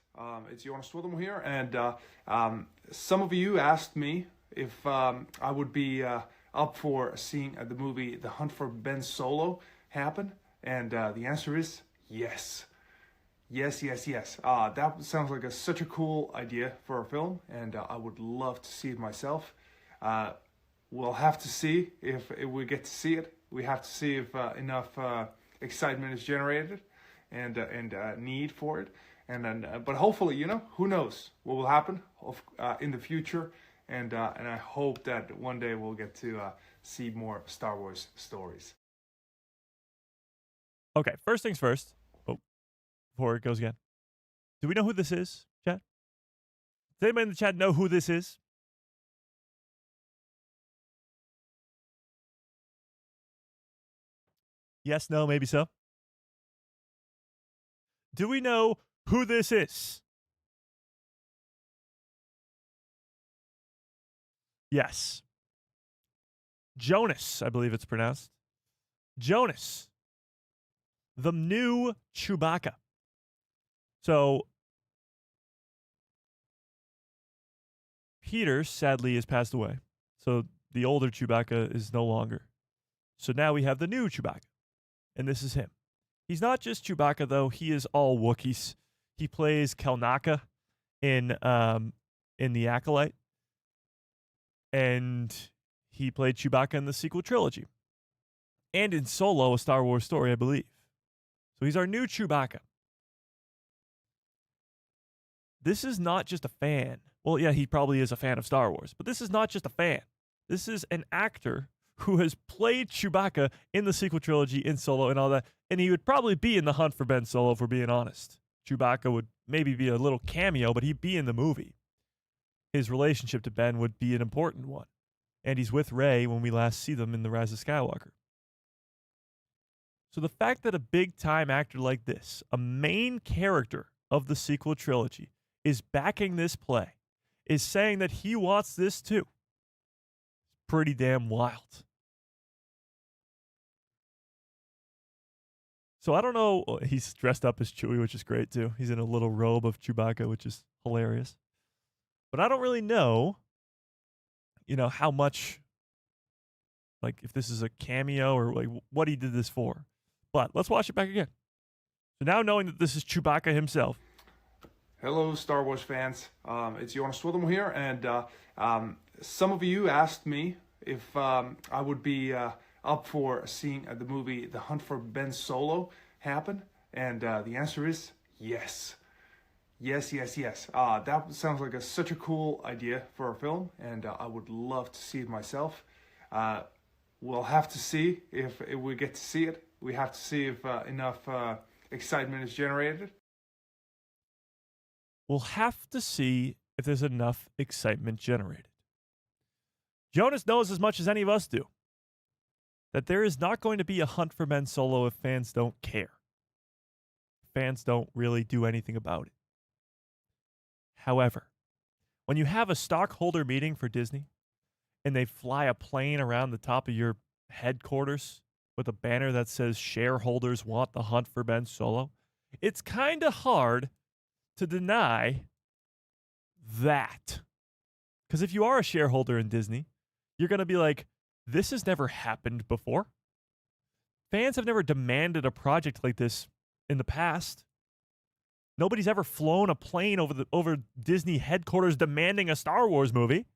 It's Jonas Swillam here, and some of you asked me if I would be up for seeing the movie The Hunt for Ben Solo happen, and the answer is yes. Yes. That sounds like such a cool idea for a film, and I would love to see it myself. We'll have to see if we get to see it. We have to see if enough excitement is generated and need for it. And then, but hopefully, who knows what will happen in the future. And I hope that one day we'll get to see more Star Wars stories. Okay, first things first. Before it goes again. Do we know who this is, chat? Does anybody in the chat know who this is? Yes, no, maybe so. Do we know who this is? Yes. Jonas, I believe it's pronounced. Jonas. The new Chewbacca. So, Peter, sadly, has passed away. So the older Chewbacca is no longer. So now we have the new Chewbacca. And this is him. He's not just Chewbacca, though. He is all Wookiees. He plays Kelnaka in The Acolyte. And he played Chewbacca in the sequel trilogy. And in Solo, A Star Wars Story, I believe. So he's our new Chewbacca. This is not just a fan. Well, yeah, he probably is a fan of Star Wars. But this is not just a fan. This is an actor who has played Chewbacca in the sequel trilogy, in Solo, and all that. And he would probably be in The Hunt for Ben Solo, if we're being honest. Chewbacca would maybe be a little cameo, but he'd be in the movie. His relationship to Ben would be an important one. And he's with Rey when we last see them in The Rise of Skywalker. So the fact that a big-time actor like this, a main character of the sequel trilogy, is backing this play, is saying that he wants this too, pretty damn wild. So I don't know. He's dressed up as Chewie, which is great too. He's in a little robe of Chewbacca, which is hilarious. But I don't really know, how much, like, if this is a cameo or like what he did this for. But let's watch it back again. So now knowing that this is Chewbacca himself. Hello, Star Wars fans. It's Jonas Swithermore here, and some of you asked me if I would be up for seeing the movie The Hunt for Ben Solo happen, and the answer is yes. Yes. That sounds like such a cool idea for a film, and I would love to see it myself. We'll have to see if we get to see it. We have to see if enough excitement is generated. We'll have to see if there's enough excitement generated. Jonas knows as much as any of us do that there is not going to be a Hunt for Ben Solo if fans don't care. Fans don't really do anything about it. However, when you have a stockholder meeting for Disney and they fly a plane around the top of your headquarters with a banner that says shareholders want the Hunt for Ben Solo, it's kind of hard to deny that. Because if you are a shareholder in Disney, you're going to be like, this has never happened before. Fans have never demanded a project like this in the past. Nobody's ever flown a plane over Disney headquarters demanding a Star Wars movie.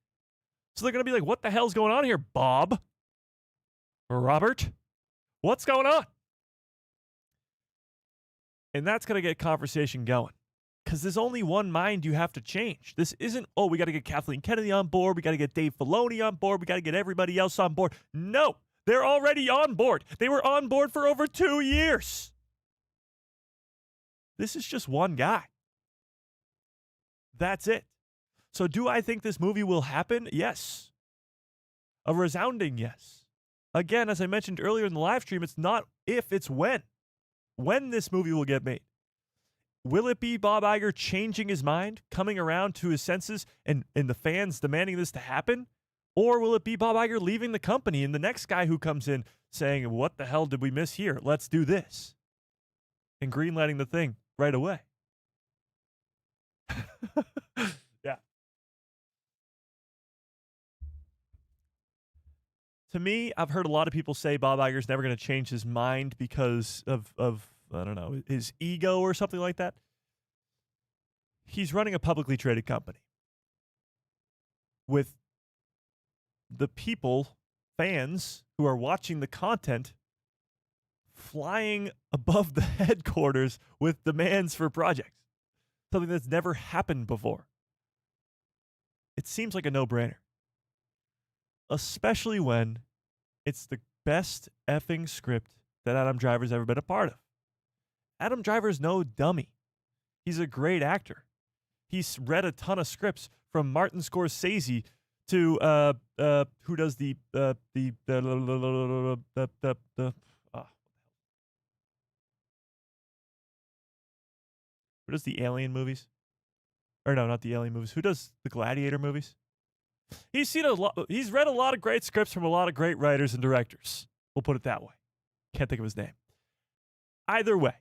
So they're going to be like, what the hell's going on here, Bob? Robert? What's going on? And that's going to get conversation going. Because there's only one mind you have to change. This isn't, we got to get Kathleen Kennedy on board. We got to get Dave Filoni on board. We got to get everybody else on board. No, they're already on board. They were on board for over 2 years. This is just one guy. That's it. So do I think this movie will happen? Yes. A resounding yes. Again, as I mentioned earlier in the live stream, it's not if, it's when. When this movie will get made. Will it be Bob Iger changing his mind, coming around to his senses, and the fans demanding this to happen? Or will it be Bob Iger leaving the company and the next guy who comes in saying, what the hell did we miss here? Let's do this. And greenlighting the thing right away. Yeah. To me, I've heard a lot of people say Bob Iger's never going to change his mind because of I don't know, his ego or something like that. He's running a publicly traded company with the people, fans, who are watching the content flying above the headquarters with demands for projects. Something that's never happened before. It seems like a no-brainer. Especially when it's the best effing script that Adam Driver's ever been a part of. Adam Driver's no dummy. He's a great actor. He's read a ton of scripts from Martin Scorsese to who does who does the Alien movies? Or no, not the Alien movies. Who does the Gladiator movies? He's read a lot of great scripts from a lot of great writers and directors. We'll put it that way. Can't think of his name. Either way,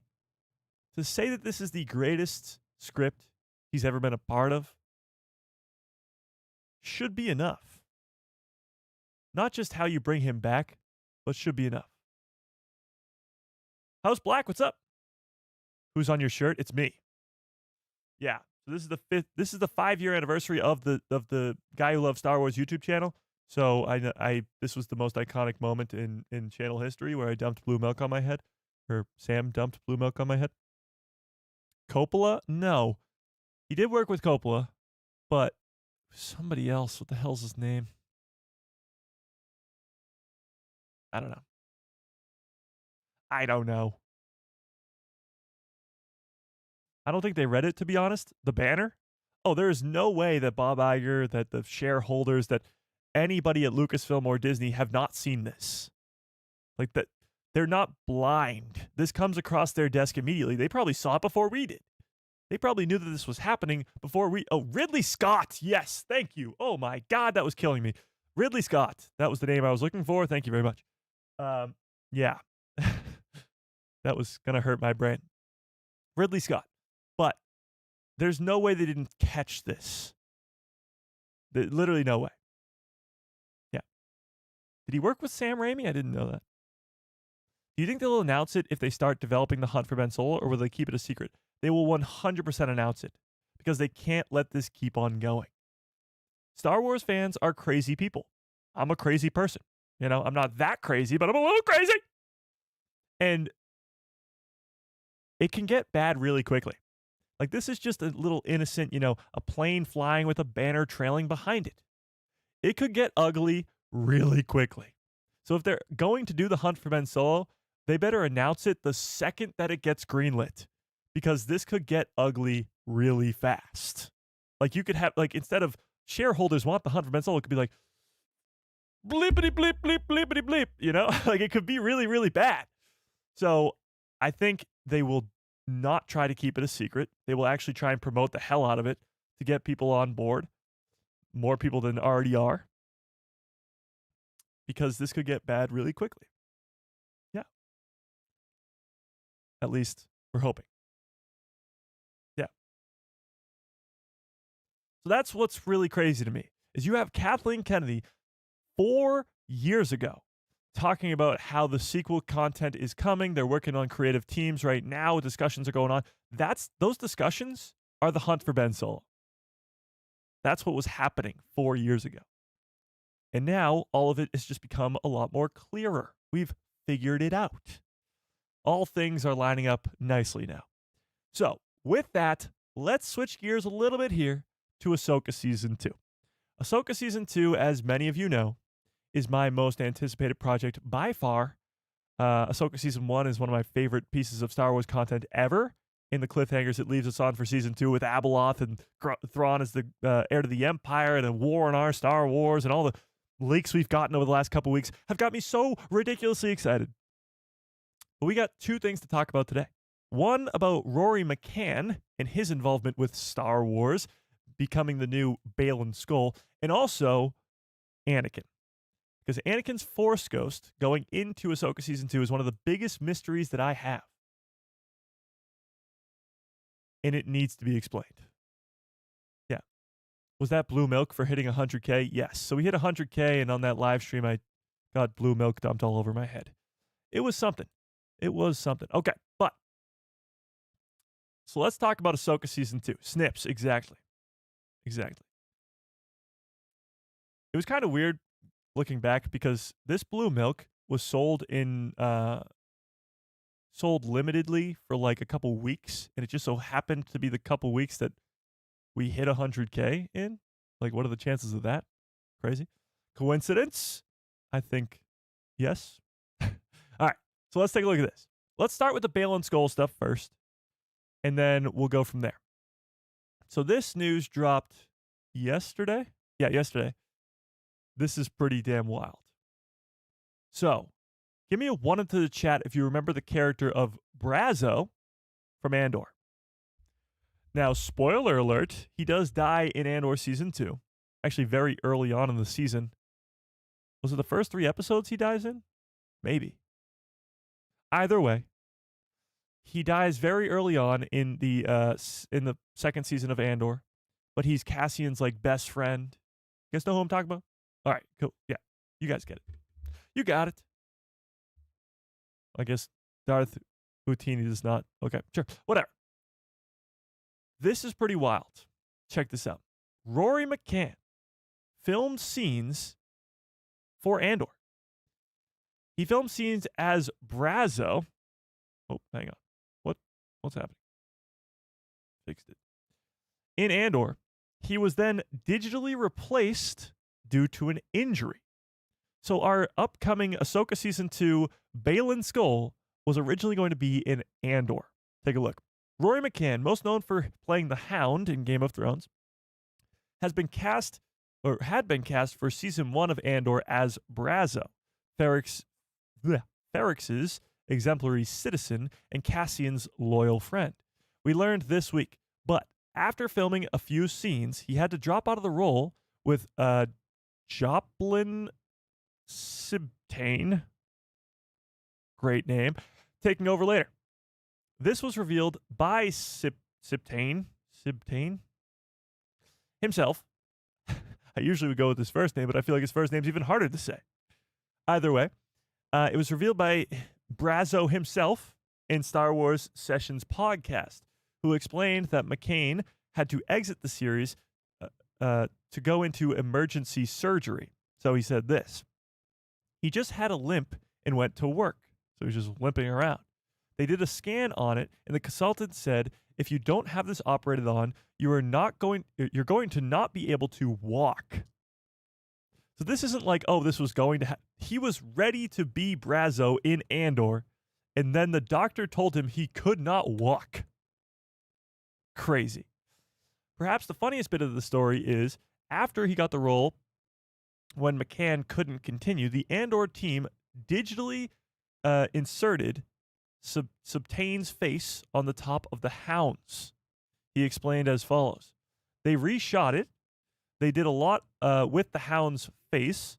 to say that this is the greatest script he's ever been a part of should be enough. Not just how you bring him back, but should be enough. House Black, what's up? Who's on your shirt? It's me. Yeah. So this is the 5-year anniversary of the Guy Who Loves Star Wars YouTube channel. So this was the most iconic moment in channel history where I dumped blue milk on my head, or Sam dumped blue milk on my head. Coppola? No. He did work with Coppola, but somebody else. What the hell's his name? I don't know. I don't think they read it, to be honest. The banner? Oh, there is no way that Bob Iger, that the shareholders, that anybody at Lucasfilm or Disney have not seen this. Like, that they're not blind. This comes across their desk immediately. They probably saw it before we did. They probably knew that this was happening before we... Oh, Ridley Scott. Yes, thank you. Oh my God, that was killing me. Ridley Scott. That was the name I was looking for. Thank you very much. Yeah. That was going to hurt my brain. Ridley Scott. But there's no way they didn't catch this. Literally no way. Yeah. Did he work with Sam Raimi? I didn't know that. Do you think they'll announce it if they start developing The Hunt for Ben Solo, or will they keep it a secret? They will 100% announce it because they can't let this keep on going. Star Wars fans are crazy people. I'm a crazy person. You know, I'm not that crazy, but I'm a little crazy. And it can get bad really quickly. Like, this is just a little innocent, a plane flying with a banner trailing behind it. It could get ugly really quickly. So if they're going to do The Hunt for Ben Solo, they better announce it the second that it gets greenlit, because this could get ugly really fast. Like, you could have, instead of shareholders want The Hunt for Ben Solo, it could be like, bleepity bleep bleep bleepity bleep, like, it could be really, really bad. So I think they will not try to keep it a secret. They will actually try and promote the hell out of it to get people on board, more people than already are, because this could get bad really quickly. Yeah. At least we're hoping. Yeah. So that's what's really crazy to me, is you have Kathleen Kennedy 4 years ago talking about how the sequel content is coming. They're working on creative teams right now. Discussions are going on. Those discussions are The Hunt for Ben Solo. That's what was happening 4 years ago. And now all of it has just become a lot more clearer. We've figured it out. All things are lining up nicely now. So with that, let's switch gears a little bit here to Ahsoka Season 2. Ahsoka Season 2, as many of you know, is my most anticipated project by far. Ahsoka Season 1 is one of my favorite pieces of Star Wars content ever. In the cliffhangers it leaves us on for Season 2 with Abeloth and Thrawn as the heir to the Empire, and a war in our Star Wars, and all the leaks we've gotten over the last couple weeks have got me so ridiculously excited. But we got two things to talk about today. One about Rory McCann and his involvement with Star Wars, becoming the new Baylan Skoll, and also Anakin. Because Anakin's Force Ghost going into Ahsoka Season 2 is one of the biggest mysteries that I have. And it needs to be explained. Yeah. Was that blue milk for hitting 100K? Yes. So we hit 100K, and on that live stream, I got blue milk dumped all over my head. It was something. It was something. Okay, but. So let's talk about Ahsoka Season 2. Snips, exactly. Exactly. It was kind of weird looking back, because this blue milk was sold limitedly for like a couple weeks, and it just so happened to be the couple weeks that we hit 100K in. Like, what are the chances of that? Crazy. Coincidence? I think yes. All right, so let's take a look at this. Let's start with the Baylan Skoll stuff first, and then we'll go from there. So this news dropped yesterday. Yeah, yesterday. This is pretty damn wild. So, give me a 1 into the chat if you remember the character of Brazo from Andor. Now, spoiler alert, he does die in Andor Season 2. Actually, very early on in the season. Was it the first 3 episodes he dies in? Maybe. Either way, he dies very early on in the second season of Andor, but he's Cassian's like best friend. guys know who I'm talking about? All right, cool. Yeah, you guys get it. You got it. I guess Darth Houtini does not. Okay, sure. Whatever. This is pretty wild. Check this out. Rory McCann filmed scenes for Andor. He filmed scenes as Brazo. Oh, hang on. What's happening? Fixed it. In Andor, he was then digitally replaced due to an injury. So our upcoming Ahsoka Season 2 Baylan Skoll was originally going to be in Andor. Take a look. Rory McCann, most known for playing the Hound in Game of Thrones, had been cast for Season 1 of Andor as Brazo, Ferrix's exemplary citizen and Cassian's loyal friend. We learned this week, but after filming a few scenes, he had to drop out of the role with Joplin Sibtain, great name, taking over later. This was revealed by Sibtain himself. I usually would go with his first name, but I feel like his first name's even harder to say. Either way, it was revealed by Brazo himself in Star Wars Sessions podcast, who explained that McCain had to exit the series to go into emergency surgery. So he said this. He just had a limp and went to work. So he's just limping around. They did a scan on it, and the consultant said, if you don't have this operated on, you're going to not be able to walk. So this isn't like, oh, this was going to happen. He was ready to be Brazo in Andor, and then the doctor told him he could not walk. Crazy. Perhaps the funniest bit of the story is, after he got the role, when McCann couldn't continue, the Andor team digitally inserted Subtain's face on the top of the Hound's. He explained as follows. They reshot it. They did a lot with the Hound's face,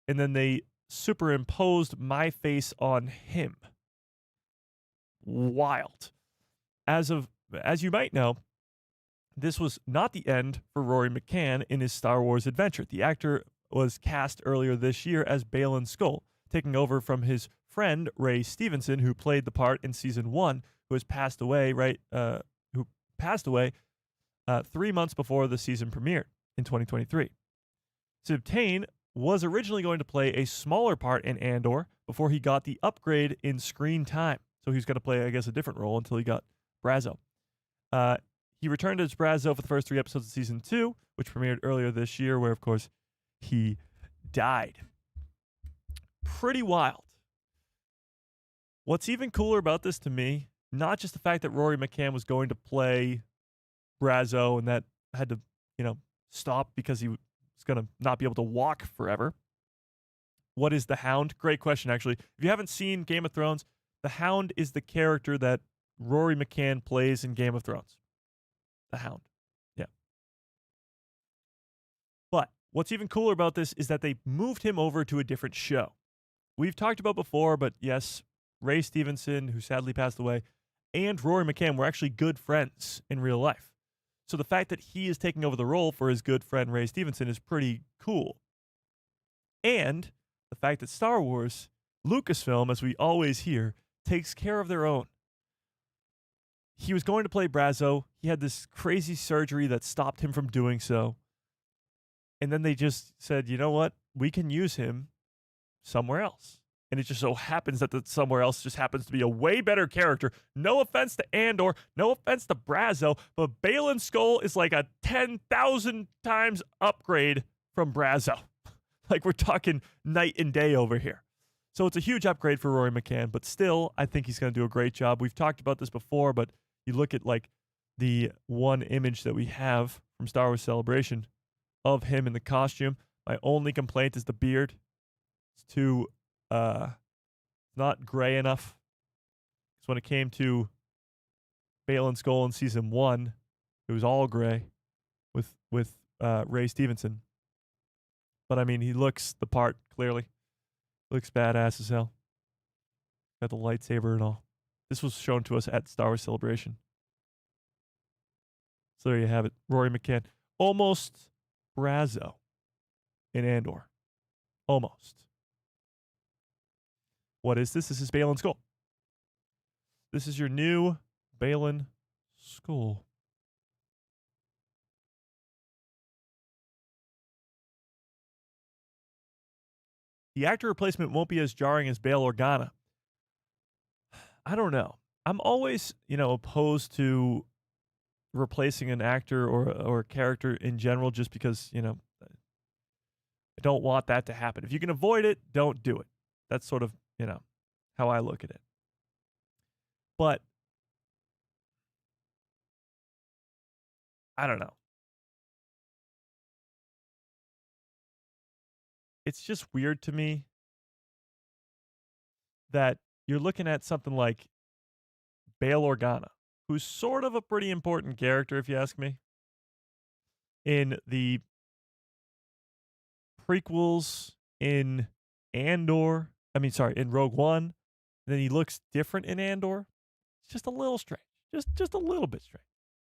and then they superimposed my face on him. Wild. As you might know, this was not the end for Rory McCann in his Star Wars adventure. The actor was cast earlier this year as Baylan Skoll, taking over from his friend Ray Stevenson, who played the part in Season 1, who passed away 3 months before the season premiered in 2023. Sibtain was originally going to play a smaller part in Andor before he got the upgrade in screen time. So he was going to play, I guess, a different role until he got Brazo. He returned as Brazo for the first 3 episodes of Season 2, which premiered earlier this year, where, of course, he died. Pretty wild. What's even cooler about this to me, not just the fact that Rory McCann was going to play Brazo and that had to, stop because he was going to not be able to walk forever. What is the Hound? Great question, actually. If you haven't seen Game of Thrones, the Hound is the character that Rory McCann plays in Game of Thrones. The Hound. Yeah. But what's even cooler about this is that they moved him over to a different show. We've talked about before, but yes, Ray Stevenson, who sadly passed away, and Rory McCann were actually good friends in real life. So the fact that he is taking over the role for his good friend Ray Stevenson is pretty cool. And the fact that Star Wars, Lucasfilm, as we always hear, takes care of their own. He was going to play Brazo. He had this crazy surgery that stopped him from doing so. And then they just said, you know what? We can use him somewhere else. And it just so happens that the somewhere else just happens to be a way better character. No offense to Andor, no offense to Brazo, but Baylan Skoll is like a 10,000 times upgrade from Brazo. Like we're talking night and day over here. So it's a huge upgrade for Rory McCann, but still, I think he's going to do a great job. We've talked about this before, but you look at like the one image that we have from Star Wars Celebration of him in the costume. My only complaint is the beard. It's too not gray enough. Because when it came to Baylan Skoll in Season 1, it was all gray with Ray Stevenson. But I mean, he looks the part clearly. Looks badass as hell. Got the lightsaber and all. This was shown to us at Star Wars Celebration. So there you have it. Rory McCann. Almost Brazo. in Andor. Almost. What is this? This is Baylan Skoll. This is your new Baylan Skoll. The actor replacement won't be as jarring as Bail Organa. I don't know. I'm always, opposed to replacing an actor or a character in general just because, I don't want that to happen. If you can avoid it, don't do it. That's sort of, how I look at it. But I don't know. It's just weird to me that you're looking at something like Bail Organa, who's sort of a pretty important character, if you ask me, in the prequels, in Andor. In Rogue One. And then he looks different in Andor. It's just a little strange. Just a little bit strange.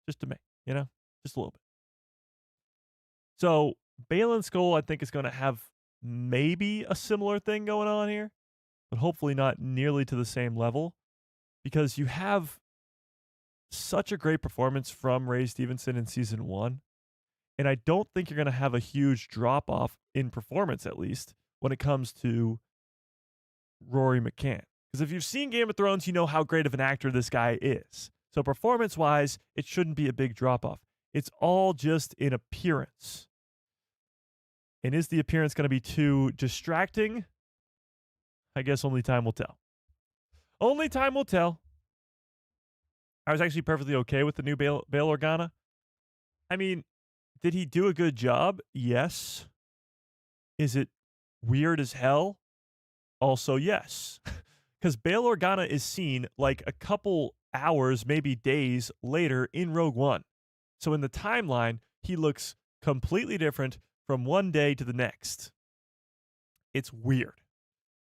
Just to me, just a little bit. So Baylan Skoll, I think, is going to have maybe a similar thing going on here, but hopefully not nearly to the same level, because you have such a great performance from Ray Stevenson in season 1, and I don't think you're going to have a huge drop-off in performance, at least, when it comes to Rory McCann. Because if you've seen Game of Thrones, you know how great of an actor this guy is. So performance-wise, it shouldn't be a big drop-off. It's all just in appearance. And is the appearance going to be too distracting? I guess only time will tell. Only time will tell. I was actually perfectly okay with the new Bail Organa. Did he do a good job? Yes. Is it weird as hell? Also, yes. Because Bail Organa is seen like a couple hours, maybe days later in Rogue One. So in the timeline, he looks completely different from one day to the next. It's weird.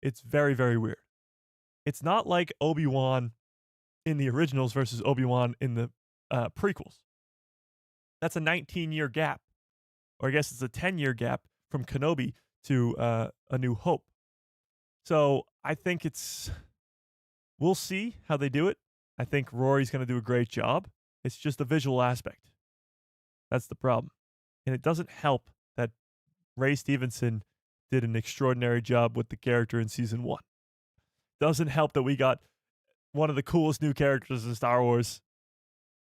It's very, very weird. It's not like Obi-Wan in the originals versus Obi-Wan in the prequels. That's a 19-year gap. Or I guess it's a 10-year gap from Kenobi to A New Hope. So I think we'll see how they do it. I think Rory's going to do a great job. It's just a visual aspect. That's the problem. And it doesn't help that Ray Stevenson did an extraordinary job with the character in season 1. Doesn't help that we got one of the coolest new characters in Star Wars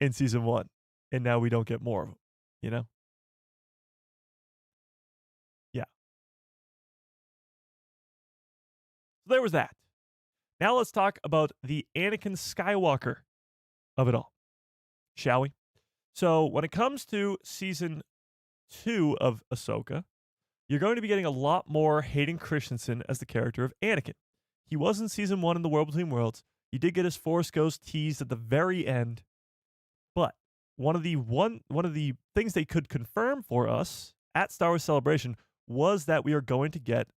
in season 1. And now we don't get more of them, Yeah. So there was that. Now let's talk about the Anakin Skywalker of it all, shall we? So when it comes to season 2 of Ahsoka, you're going to be getting a lot more Hayden Christensen as the character of Anakin. He was in season 1 in The World Between Worlds. You did get his Force Ghost teased at the very end, but one of the things they could confirm for us at Star Wars Celebration was that we are going to get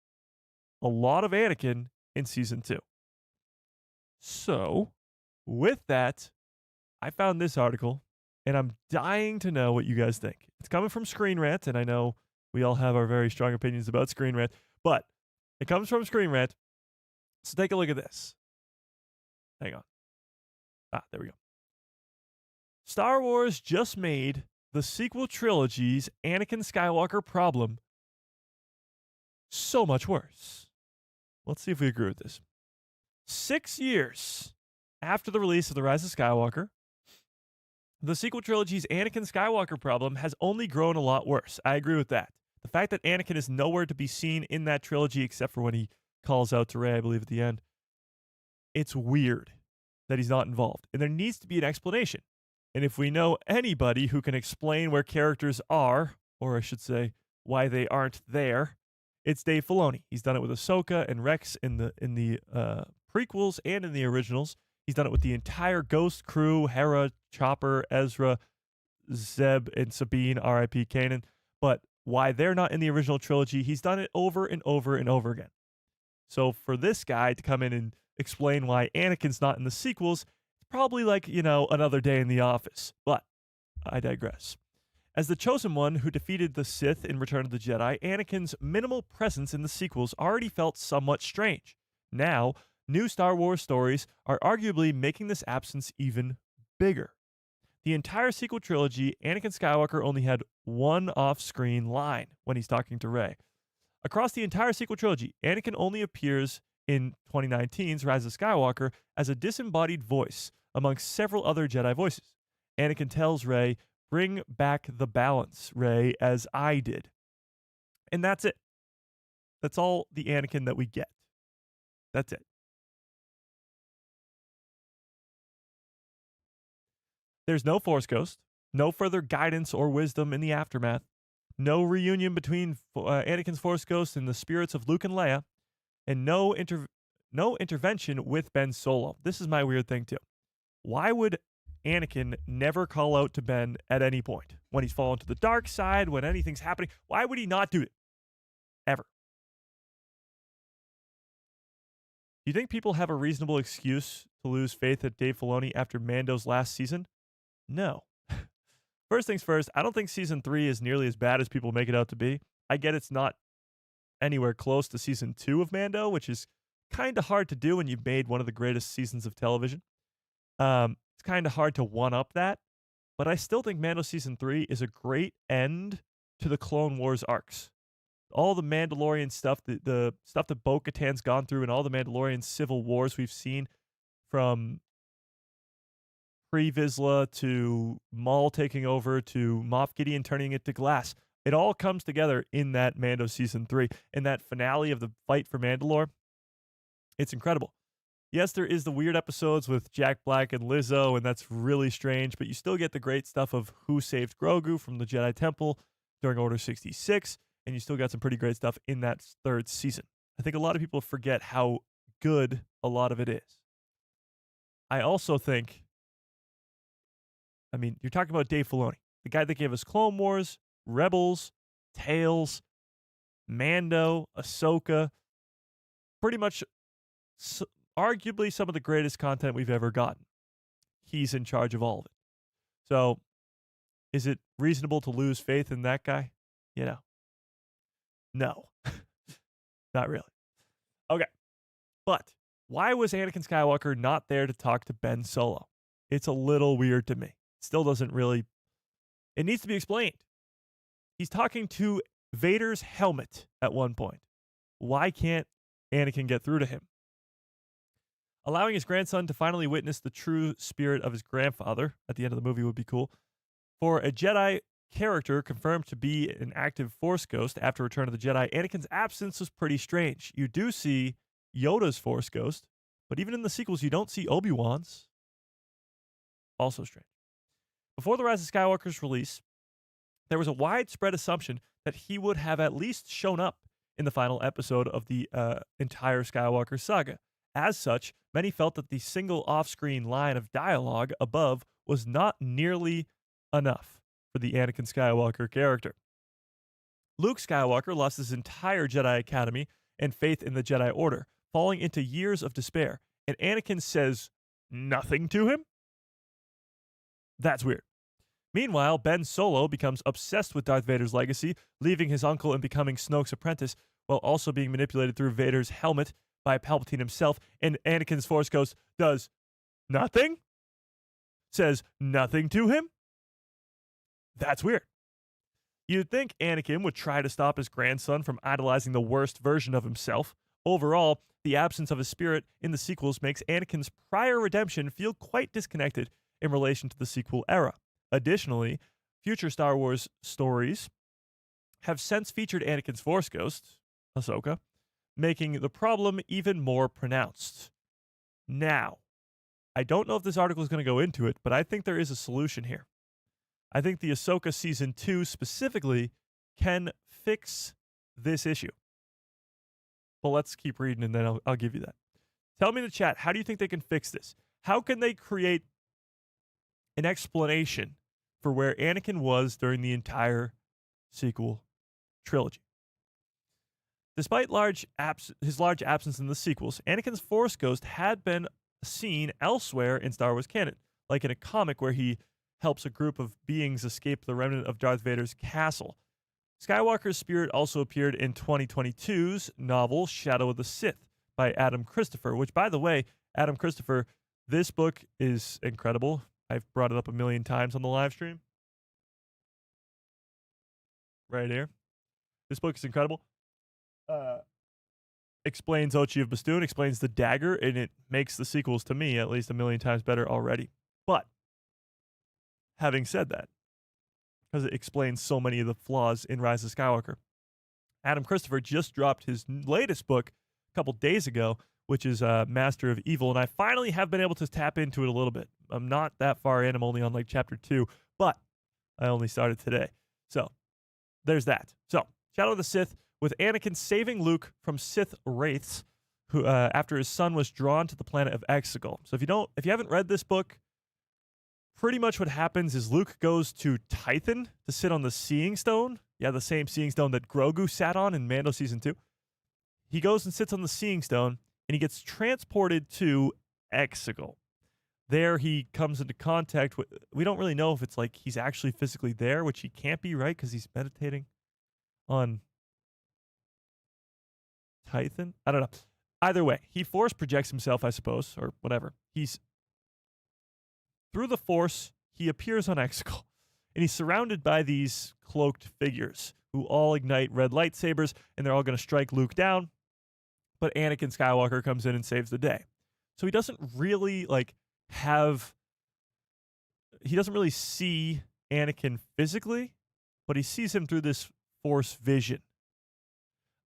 a lot of Anakin in season 2. So, with that, I found this article, and I'm dying to know what you guys think. It's coming from Screen Rant, and I know we all have our very strong opinions about Screen Rant, but it comes from Screen Rant. So take a look at this. Hang on. There we go. Star Wars just made the sequel trilogy's Anakin Skywalker problem so much worse. Let's see if we agree with this. 6 years after the release of The Rise of Skywalker, the sequel trilogy's Anakin Skywalker problem has only grown a lot worse. I agree with that. The fact that Anakin is nowhere to be seen in that trilogy except for when he calls out to Rey, I believe, at the end. It's weird that he's not involved. And there needs to be an explanation. And if we know anybody who can explain where characters are, or I should say, why they aren't there, it's Dave Filoni. He's done it with Ahsoka and Rex in the prequels and in the originals. He's done it with the entire Ghost crew, Hera, Chopper, Ezra, Zeb, and Sabine, R.I.P. Kanan. But why they're not in the original trilogy, he's done it over and over and over again. So for this guy to come in and explain why Anakin's not in the sequels, it's probably like, another day in the office. But I digress. As the chosen one who defeated the Sith in Return of the Jedi, Anakin's minimal presence in the sequels already felt somewhat strange. Now, new Star Wars stories are arguably making this absence even bigger. The entire sequel trilogy, Anakin Skywalker only had one off-screen line when he's talking to Rey. Across the entire sequel trilogy, Anakin only appears in 2019's Rise of Skywalker as a disembodied voice amongst several other Jedi voices. Anakin tells Rey, "Bring back the balance, Rey, as I did." And that's it. That's all the Anakin that we get. That's it. There's no Force Ghost, no further guidance or wisdom in the aftermath, no reunion between Anakin's Force Ghost and the spirits of Luke and Leia, and no intervention with Ben Solo. This is my weird thing too. Why would Anakin never call out to Ben at any point? When he's fallen to the dark side, when anything's happening, why would he not do it? Ever. Do you think people have a reasonable excuse to lose faith at Dave Filoni after Mando's last season? No. First things first, I don't think season 3 is nearly as bad as people make it out to be. I get it's not anywhere close to season 2 of Mando, which is kind of hard to do when you've made one of the greatest seasons of television. It's kind of hard to one-up that, but I still think Mando season 3 is a great end to the Clone Wars arcs. All the Mandalorian stuff, the stuff that Bo-Katan's gone through, and all the Mandalorian civil wars we've seen from Pre-Vizsla to Maul taking over to Moff Gideon turning it to glass. It all comes together in that Mando season 3. In that finale of the fight for Mandalore, it's incredible. Yes, there is the weird episodes with Jack Black and Lizzo, and that's really strange, but you still get the great stuff of who saved Grogu from the Jedi Temple during Order 66, and you still got some pretty great stuff in that third season. I think a lot of people forget how good a lot of it is. I also think, you're talking about Dave Filoni, the guy that gave us Clone Wars, Rebels, Tales, Mando, Ahsoka, pretty much arguably some of the greatest content we've ever gotten. He's in charge of all of it. So, is it reasonable to lose faith in that guy? No. Not really. Okay. But why was Anakin Skywalker not there to talk to Ben Solo? It's a little weird to me. Still doesn't really... It needs to be explained. He's talking to Vader's helmet at one point. Why can't Anakin get through to him? Allowing his grandson to finally witness the true spirit of his grandfather at the end of the movie would be cool. For a Jedi character confirmed to be an active Force ghost after Return of the Jedi, Anakin's absence was pretty strange. You do see Yoda's Force ghost, but even in the sequels, you don't see Obi-Wan's. Also strange. Before The Rise of Skywalker's release, there was a widespread assumption that he would have at least shown up in the final episode of the entire Skywalker saga. As such, many felt that the single off-screen line of dialogue above was not nearly enough for the Anakin Skywalker character. Luke Skywalker lost his entire Jedi Academy and faith in the Jedi Order, falling into years of despair, and Anakin says nothing to him? That's weird. Meanwhile, Ben Solo becomes obsessed with Darth Vader's legacy, leaving his uncle and becoming Snoke's apprentice, while also being manipulated through Vader's helmet by Palpatine himself, and Anakin's Force Ghost does nothing? Says nothing to him? That's weird. You'd think Anakin would try to stop his grandson from idolizing the worst version of himself. Overall, the absence of his spirit in the sequels makes Anakin's prior redemption feel quite disconnected in relation to the sequel era. Additionally, future Star Wars stories have since featured Anakin's Force Ghost, Ahsoka, making the problem even more pronounced. Now, I don't know if this article is going to go into it, but I think there is a solution here. I think the Ahsoka Season 2 specifically can fix this issue. Well, let's keep reading and then I'll give you that. Tell me in the chat, how do you think they can fix this? How can they create an explanation for where Anakin was during the entire sequel trilogy? Despite his large absence in the sequels, Anakin's Force Ghost had been seen elsewhere in Star Wars canon, like in a comic where he helps a group of beings escape the remnant of Darth Vader's castle. Skywalker's spirit also appeared in 2022's novel Shadow of the Sith by Adam Christopher, which, by the way, Adam Christopher, this book is incredible. I've brought it up a million times on the live stream. Right here. This book is incredible. Explains Ochi of Bastoon, explains the dagger, and it makes the sequels, to me, at least a million times better already. But, having said that, because it explains so many of the flaws in Rise of Skywalker, Adam Christopher just dropped his latest book a couple days ago, which is Master of Evil, and I finally have been able to tap into it a little bit. I'm not that far in. I'm only on like chapter 2, but I only started today. So, there's that. So, Shadow of the Sith, with Anakin saving Luke from Sith wraiths, who after his son was drawn to the planet of Exegol. So if you haven't read this book, pretty much what happens is Luke goes to Tython to sit on the Seeing Stone. Yeah, the same Seeing Stone that Grogu sat on in Mando Season 2. He goes and sits on the Seeing Stone, and he gets transported to Exegol. There he comes into contact with, we don't really know if it's like he's actually physically there, which he can't be, right? Because he's meditating on Tython? I don't know. Either way, he force projects himself, I suppose, or whatever. He's through the Force, he appears on Exegol, and he's surrounded by these cloaked figures who all ignite red lightsabers, and they're all going to strike Luke down. But Anakin Skywalker comes in and saves the day. So he doesn't really he doesn't really see Anakin physically, but he sees him through this Force vision.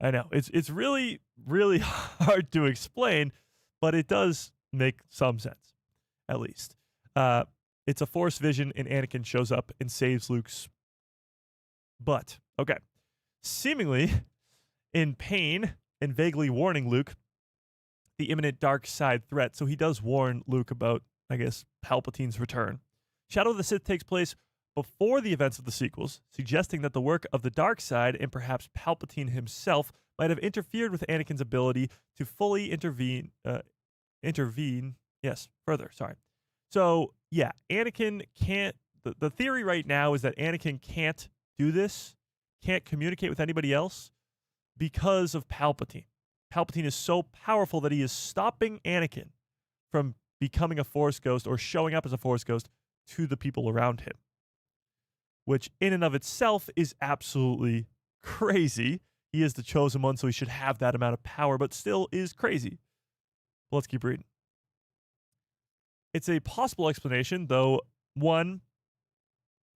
I know it's really, really hard to explain, but it does make some sense, at least. It's a Force vision, and Anakin shows up and saves Luke's butt. Okay. Seemingly in pain and vaguely warning Luke the imminent dark side threat, so he does warn Luke about, I guess, Palpatine's return. Shadow of the Sith takes place before the events of the sequels, suggesting that the work of the dark side and perhaps Palpatine himself might have interfered with Anakin's ability to fully intervene. Further. Sorry. So, yeah, Anakin can't. The theory right now is that Anakin can't do this, can't communicate with anybody else because of Palpatine. Palpatine is so powerful that he is stopping Anakin from becoming a Force ghost or showing up as a Force ghost to the people around him, which in and of itself is absolutely crazy. He is the chosen one, so he should have that amount of power, but still is crazy. Let's keep reading. It's a possible explanation, though one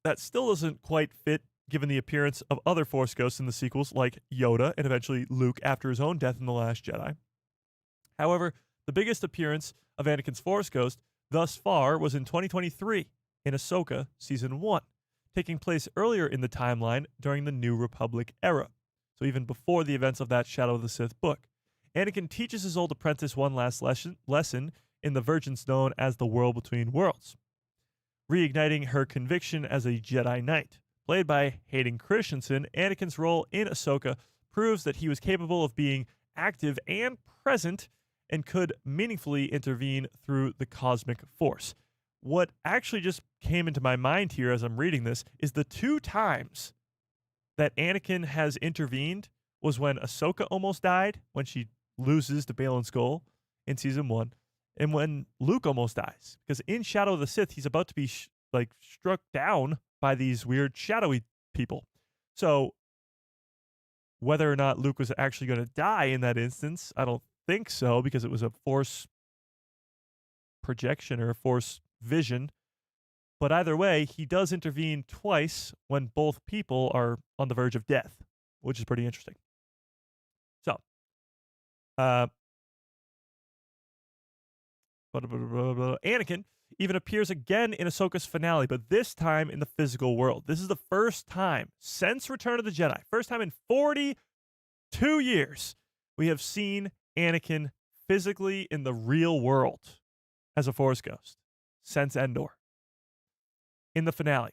that still doesn't quite fit given the appearance of other Force ghosts in the sequels like Yoda and eventually Luke after his own death in The Last Jedi. However, the biggest appearance of Anakin's Force ghost thus far was in 2023 in Ahsoka Season 1, taking place earlier in the timeline during the New Republic era, so even before the events of that Shadow of the Sith book. Anakin teaches his old apprentice one last lesson in the versions known as the World Between Worlds, reigniting her conviction as a Jedi Knight. Played by Hayden Christensen, Anakin's role in Ahsoka proves that he was capable of being active and present and could meaningfully intervene through the cosmic force. What actually just came into my mind here as I'm reading this is the 2 times that Anakin has intervened was when Ahsoka almost died, when she loses to Balin Skull in Season 1, and when Luke almost dies. Because in Shadow of the Sith, he's about to be struck down by these weird shadowy people. So whether or not Luke was actually going to die in that instance, I don't think so, because it was a Force projection or a Force vision. But either way, he does intervene twice when both people are on the verge of death, which is pretty interesting. So, Anakin even appears again in Ahsoka's finale, but this time in the physical world. This is the first time since Return of the Jedi, first time in 42 years, we have seen Anakin physically in the real world as a Force ghost since Endor. In the finale,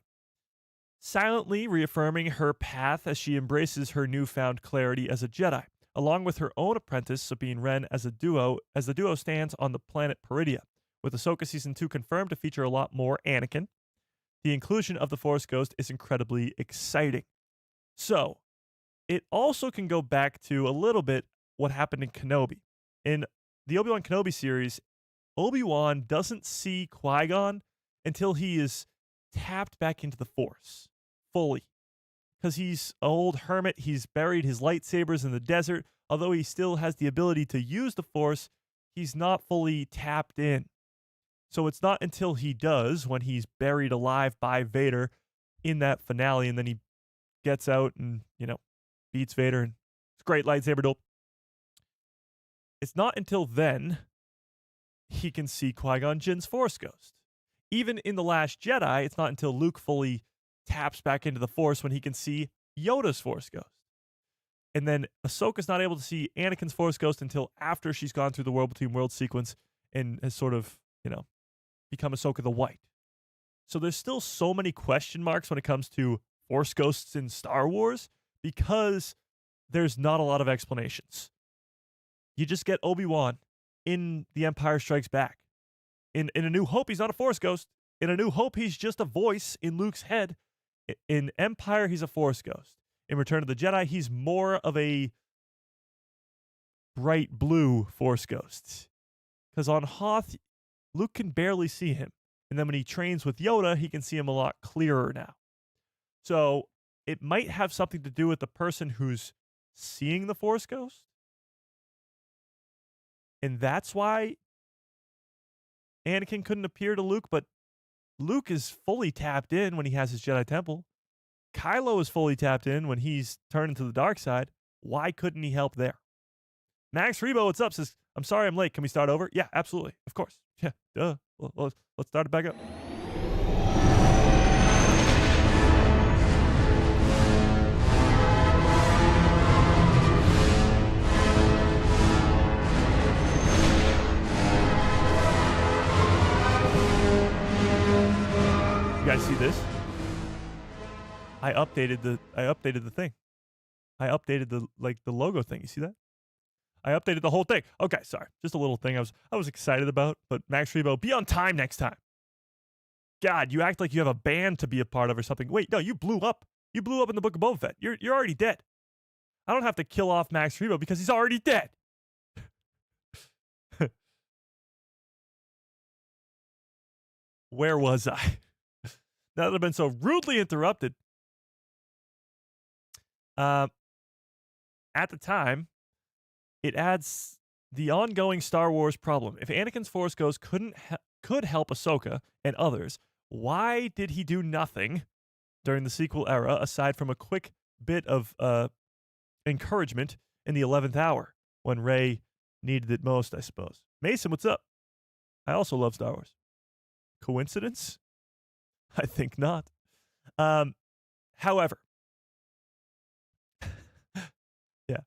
silently reaffirming her path as she embraces her newfound clarity as a Jedi, along with her own apprentice Sabine Wren as the duo stands on the planet Peridia. With Ahsoka Season 2 confirmed to feature a lot more Anakin, the inclusion of the Force Ghost is incredibly exciting. So, it also can go back to a little bit what happened in Kenobi. In the Obi-Wan Kenobi series, Obi-Wan doesn't see Qui-Gon until he is tapped back into the Force fully. Because he's an old hermit, he's buried his lightsabers in the desert. Although he still has the ability to use the Force, he's not fully tapped in. So it's not until he does, when he's buried alive by Vader in that finale, and then he gets out and, beats Vader, and it's a great lightsaber duel. It's not until then he can see Qui-Gon Jinn's Force Ghost. Even in The Last Jedi, it's not until Luke fully taps back into the Force when he can see Yoda's Force Ghost. And then Ahsoka's not able to see Anakin's Force Ghost until after she's gone through the World Between Worlds sequence and has sort of, become Ahsoka the White. So there's still so many question marks when it comes to Force Ghosts in Star Wars because there's not a lot of explanations. You just get Obi-Wan in The Empire Strikes Back. In A New Hope, he's not a Force Ghost. In A New Hope, he's just a voice in Luke's head. In Empire, he's a Force Ghost. In Return of the Jedi, he's more of a bright blue Force Ghost. Because on Hoth, Luke can barely see him. And then when he trains with Yoda, he can see him a lot clearer now. So it might have something to do with the person who's seeing the Force Ghost. And that's why Anakin couldn't appear to Luke, but Luke is fully tapped in when he has his Jedi Temple. Kylo is fully tapped in when he's turned into the dark side. Why couldn't he help there? Max Rebo, what's up? Says, I'm sorry I'm late. Can we start over? Yeah, absolutely. Of course. Yeah, duh. Well, let's start it back up. You guys see this? I updated the thing. I updated the logo thing. You see that? I updated the whole thing. Okay, sorry. Just a little thing I was excited about, but Max Rebo, be on time next time. God, you act like you have a band to be a part of or something. Wait, no, you blew up. You blew up in the Book of Boba Fett. You're already dead. I don't have to kill off Max Rebo because he's already dead. Where was I? Now that I've been so rudely interrupted. At the time, it adds the ongoing Star Wars problem. If Anakin's Force Ghost could help Ahsoka and others, why did he do nothing during the sequel era aside from a quick bit of encouragement in the 11th hour when Rey needed it most, I suppose? Mason, what's up? I also love Star Wars. Coincidence? I think not. However, yeah.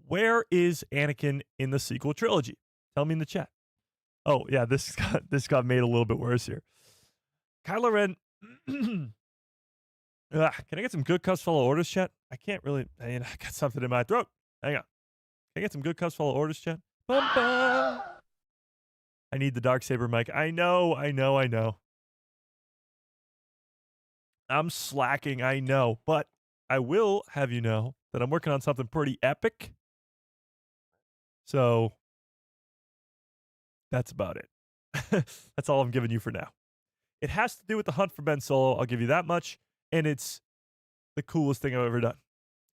Where is Anakin in the sequel trilogy? Tell me in the chat. Oh, yeah, this got made a little bit worse here. Kylo Ren. Can I get some good cups follow orders, chat? I can't really. I got something in my throat. Hang on. Can I get some good cups follow orders, chat? Bum-bum. I need the Darksaber mic. I know. I'm slacking, I know. But I will have you know that I'm working on something pretty epic. So that's about it. That's all I'm giving you for now. It has to do with the hunt for Ben Solo. I'll give you that much. And it's the coolest thing I've ever done.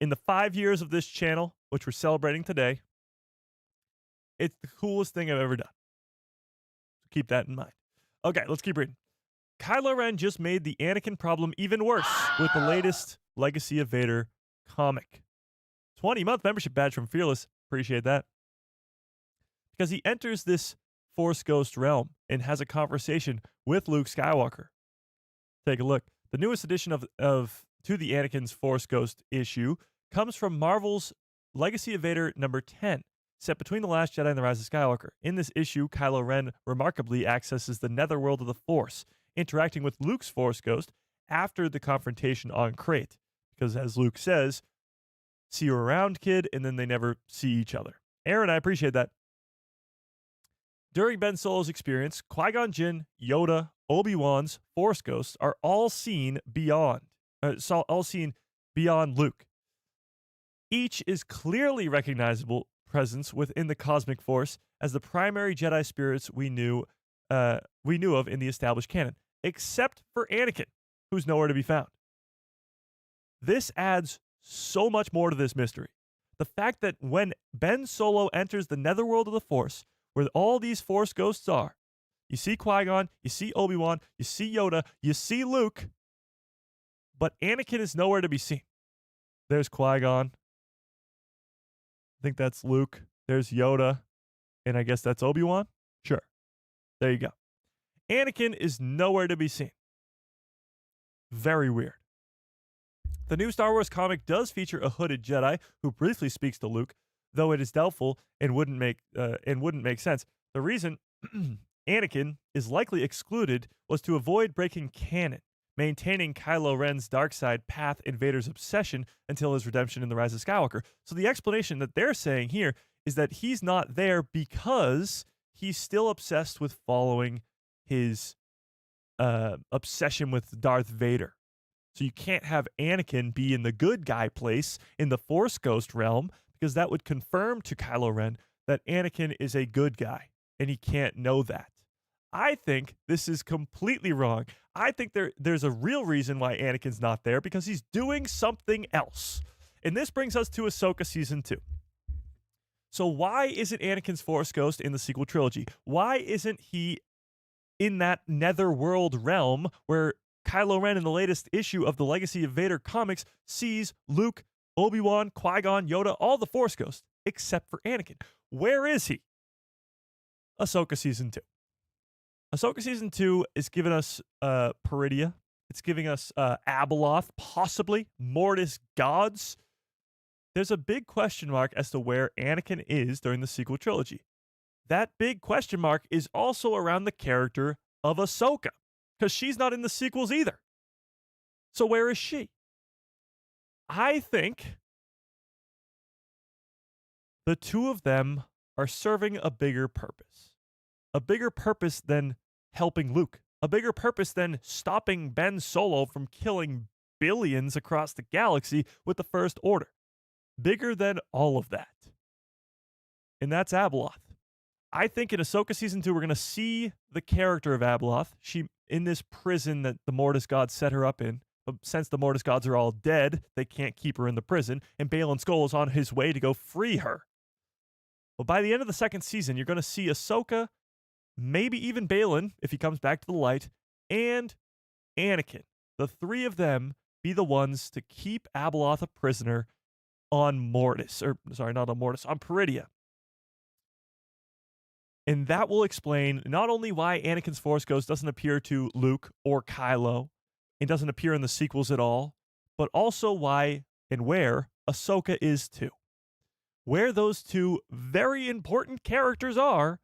In the 5 years of this channel, which we're celebrating today, it's the coolest thing I've ever done. So keep that in mind. Okay, let's keep reading. Kylo Ren just made the Anakin problem even worse with the latest Legacy of Vader comic. 20-month membership badge from Fearless. Appreciate that. Because he enters this Force Ghost realm and has a conversation with Luke Skywalker. Take a look. The newest edition of to the Anakin's Force Ghost issue comes from Marvel's Legacy of Vader number 10, set between The Last Jedi and The Rise of Skywalker. In this issue, Kylo Ren remarkably accesses the netherworld of the Force, interacting with Luke's Force Ghost after the confrontation on Crate. Because as Luke says, see you around, kid, and then they never see each other. Aaron, I appreciate that. During Ben Solo's experience, Qui-Gon Jinn, Yoda, Obi-Wan's Force ghosts are all seen beyond Luke. Each is clearly recognizable presence within the cosmic force as the primary Jedi spirits we knew of in the established canon, except for Anakin, who's nowhere to be found. This adds so much more to this mystery. The fact that when Ben Solo enters the netherworld of the Force, where all these Force ghosts are, you see Qui-Gon, you see Obi-Wan, you see Yoda, you see Luke, but Anakin is nowhere to be seen. There's Qui-Gon. I think that's Luke. There's Yoda. And I guess that's Obi-Wan? Sure. There you go. Anakin is nowhere to be seen. Very weird. The new Star Wars comic does feature a hooded Jedi who briefly speaks to Luke, though it is doubtful and wouldn't make sense. The reason Anakin is likely excluded was to avoid breaking canon, maintaining Kylo Ren's dark side path and Vader's obsession until his redemption in The Rise of Skywalker. So the explanation that they're saying here is that he's not there because he's still obsessed with following his obsession with Darth Vader. So you can't have Anakin be in the good guy place in the Force Ghost realm because that would confirm to Kylo Ren that Anakin is a good guy and he can't know that. I think this is completely wrong. I think there's a real reason why Anakin's not there because he's doing something else. And this brings us to Ahsoka Season 2. So why isn't Anakin's Force Ghost in the sequel trilogy? Why isn't he in that netherworld realm where Kylo Ren in the latest issue of the Legacy of Vader comics sees Luke, Obi-Wan, Qui-Gon, Yoda, all the Force Ghosts, except for Anakin? Where is he? Ahsoka Season 2. Ahsoka Season 2 is giving us Peridia. It's giving us Abeloth, possibly Mortis gods. There's a big question mark as to where Anakin is during the sequel trilogy. That big question mark is also around the character of Ahsoka, because she's not in the sequels either. So where is she? I think the two of them are serving a bigger purpose. A bigger purpose than helping Luke. A bigger purpose than stopping Ben Solo from killing billions across the galaxy with the First Order. Bigger than all of that. And that's Abeloth. I think in Ahsoka Season 2, we're going to see the character of Abeloth. She in this prison that the Mortis gods set her up in. But since the Mortis gods are all dead, they can't keep her in the prison. And Baylan Skoll is on his way to go free her. But by the end of the second season, you're going to see Ahsoka, maybe even Baylan, if he comes back to the light, and Anakin. The three of them be the ones to keep Abeloth a prisoner on Mortis. Or, sorry, not on Mortis, on Peridia. And that will explain not only why Anakin's Force Ghost doesn't appear to Luke or Kylo, and doesn't appear in the sequels at all, but also why and where Ahsoka is too. Where those two very important characters are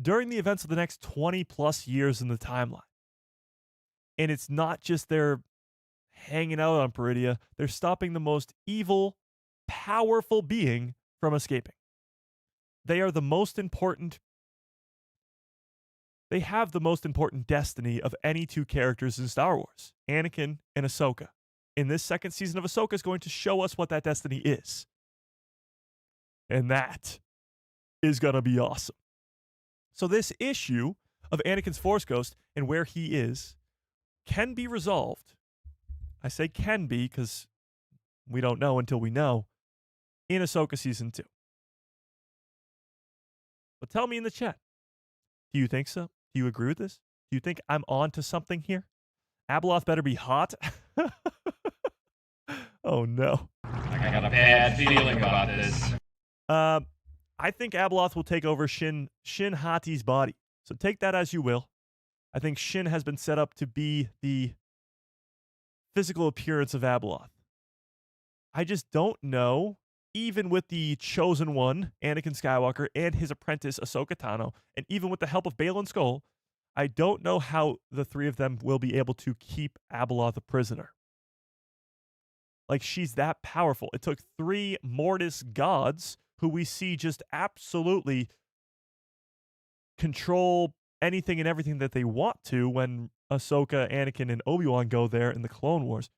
during the events of the next 20 plus years in the timeline. And it's not just they're hanging out on Peridia, they're stopping the most evil, powerful being from escaping. They are the most important. They have the most important destiny of any two characters in Star Wars, Anakin and Ahsoka. And this second season of Ahsoka is going to show us what that destiny is. And that is going to be awesome. So this issue of Anakin's Force Ghost and where he is can be resolved. I say can be because we don't know until we know in Ahsoka Season 2. But tell me in the chat, do you think so? Do you agree with this? Do you think I'm on to something here? Abeloth better be hot? Oh no. I got a bad feeling about this. I think Abeloth will take over Shin Hati's body. So take that as you will. I think Shin has been set up to be the physical appearance of Abeloth. I just don't know, even with the chosen one, Anakin Skywalker, and his apprentice, Ahsoka Tano, and even with the help of Baylan Skoll, I don't know how the three of them will be able to keep Abeloth a prisoner. Like, she's that powerful. It took three Mortis gods who we see just absolutely control anything and everything that they want to when Ahsoka, Anakin, and Obi-Wan go there in the Clone Wars.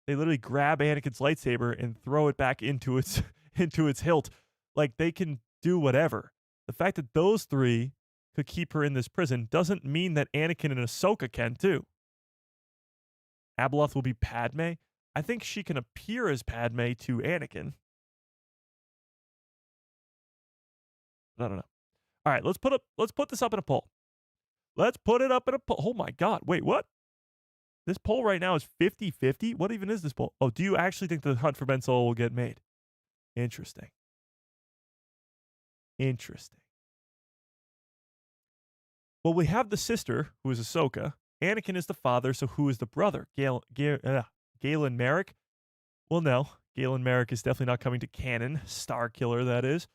They literally grab Anakin's lightsaber and throw it back into its into its hilt. Like, they can do whatever. The fact that those three could keep her in this prison doesn't mean that Anakin and Ahsoka can too. Abeloth will be Padme. I think she can appear as Padme to Anakin. I don't know. All right, let's put this up in a poll. Let's put it up in a poll. Oh my God. Wait, what? This poll right now is 50-50? What even is this poll? Oh, do you actually think the Hunt for Ben Solo will get made? Interesting. Interesting. Well, we have the sister, who is Ahsoka. Anakin is the father, so who is the brother? Galen Merrick? Well, no. Galen Merrick is definitely not coming to canon. Star Killer, that is.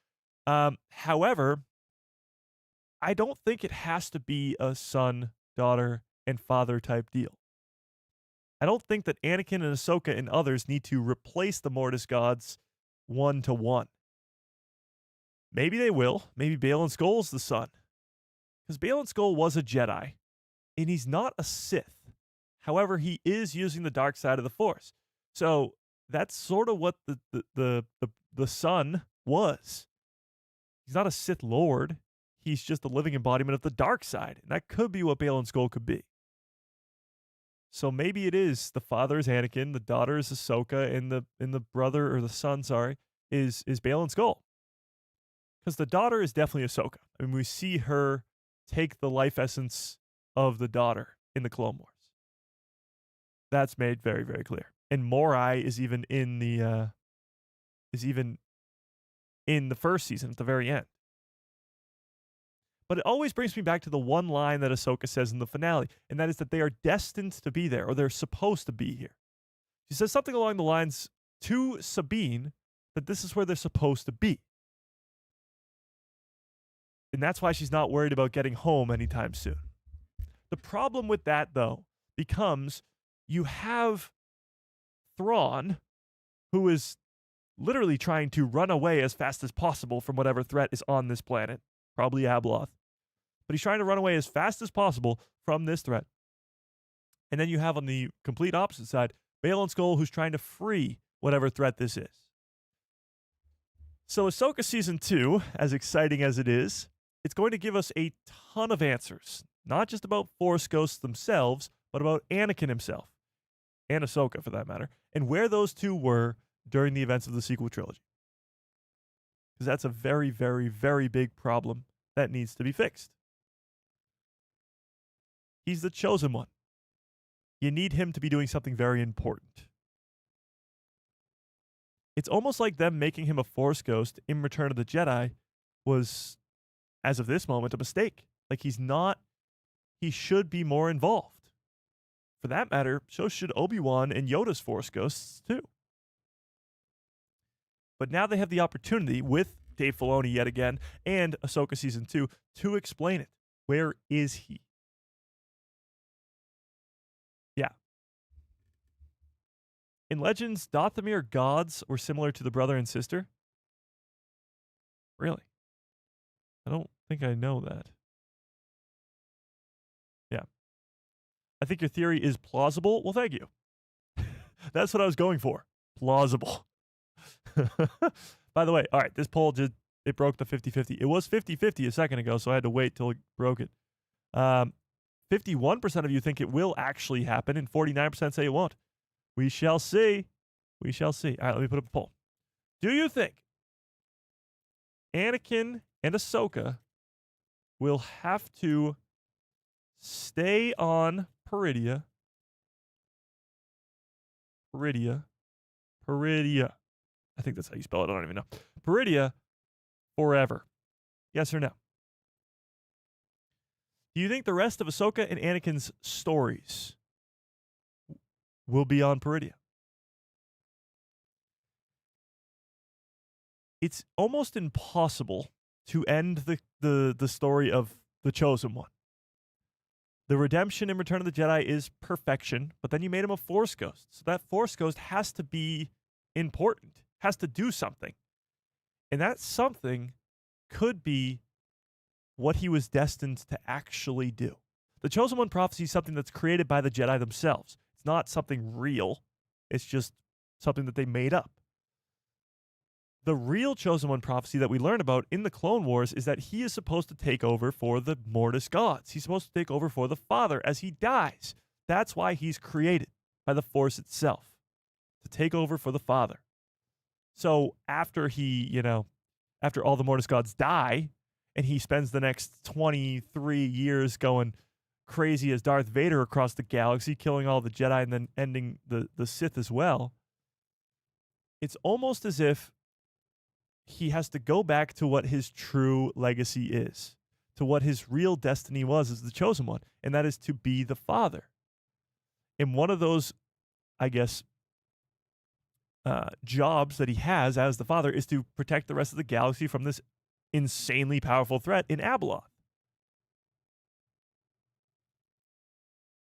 However, I don't think it has to be a son, daughter, and father type deal. I don't think that Anakin and Ahsoka and others need to replace the Mortis gods 1-to-1. Maybe they will. Maybe Baylan Skoll's the son. Because Baylan Skoll was a Jedi, and he's not a Sith. However, he is using the dark side of the Force. So that's sort of what the son was. He's not a Sith Lord. He's just a living embodiment of the dark side. And that could be what Baylan Skoll could be. So maybe it is the father is Anakin, the daughter is Ahsoka, and the brother, or the son, sorry, is Baylan Skoll. Because the daughter is definitely Ahsoka. I mean, we see her take the life essence of the daughter in the Clone Wars. That's made very, very clear. And Morai is even in the first season at the very end. But it always brings me back to the one line that Ahsoka says in the finale, and that is that they are destined to be there, or they're supposed to be here. She says something along the lines to Sabine that this is where they're supposed to be. And that's why she's not worried about getting home anytime soon. The problem with that, though, becomes you have Thrawn, who is literally trying to run away as fast as possible from whatever threat is on this planet, probably Abeloth. But he's trying to run away as fast as possible from this threat. And then you have on the complete opposite side, Baylan Skoll, who's trying to free whatever threat this is. So Ahsoka Season 2, as exciting as it is, it's going to give us a ton of answers. Not just about Force Ghosts themselves, but about Anakin himself. And Ahsoka, for that matter. And where those two were during the events of the sequel trilogy. Because that's a very, very, very big problem that needs to be fixed. He's the chosen one. You need him to be doing something very important. It's almost like them making him a Force Ghost in Return of the Jedi was, as of this moment, a mistake. Like, he should be more involved. For that matter, so should Obi-Wan and Yoda's Force Ghosts too. But now they have the opportunity with Dave Filoni yet again and Ahsoka Season 2 to explain it. Where is he? Yeah. In Legends, Dathomir gods were similar to the brother and sister? Really? I don't think I know that. Yeah. I think your theory is plausible. Well, thank you. That's what I was going for. Plausible. By the way, all right, this poll it broke the 50-50. It was 50-50 a second ago, so I had to wait till it broke it. 51% of you think it will actually happen, and 49% say it won't. We shall see. We shall see. All right, let me put up a poll. Do you think Anakin and Ahsoka will have to stay on Peridia? Peridia. I think that's how you spell it. I don't even know. Peridia forever. Yes or no? Do you think the rest of Ahsoka and Anakin's stories will be on Peridia? It's almost impossible to end the story of the Chosen One. The redemption in Return of the Jedi is perfection, but then you made him a Force Ghost. So that Force Ghost has to be important, has to do something. And that something could be what he was destined to actually do. The Chosen One prophecy is something that's created by the Jedi themselves. It's not something real. It's just something that they made up. The real Chosen One prophecy that we learn about in the Clone Wars is that he is supposed to take over for the Mortis gods. He's supposed to take over for the Father as he dies. That's why he's created by the Force itself, to take over for the Father. So after after all the Mortis gods die, and he spends the next 23 years going crazy as Darth Vader across the galaxy, killing all the Jedi and then ending the Sith as well, it's almost as if he has to go back to what his true legacy is, to what his real destiny was as the Chosen One, and that is to be the Father. And one of those, I guess, jobs that he has as the Father is to protect the rest of the galaxy from this insanely powerful threat in Abeloth.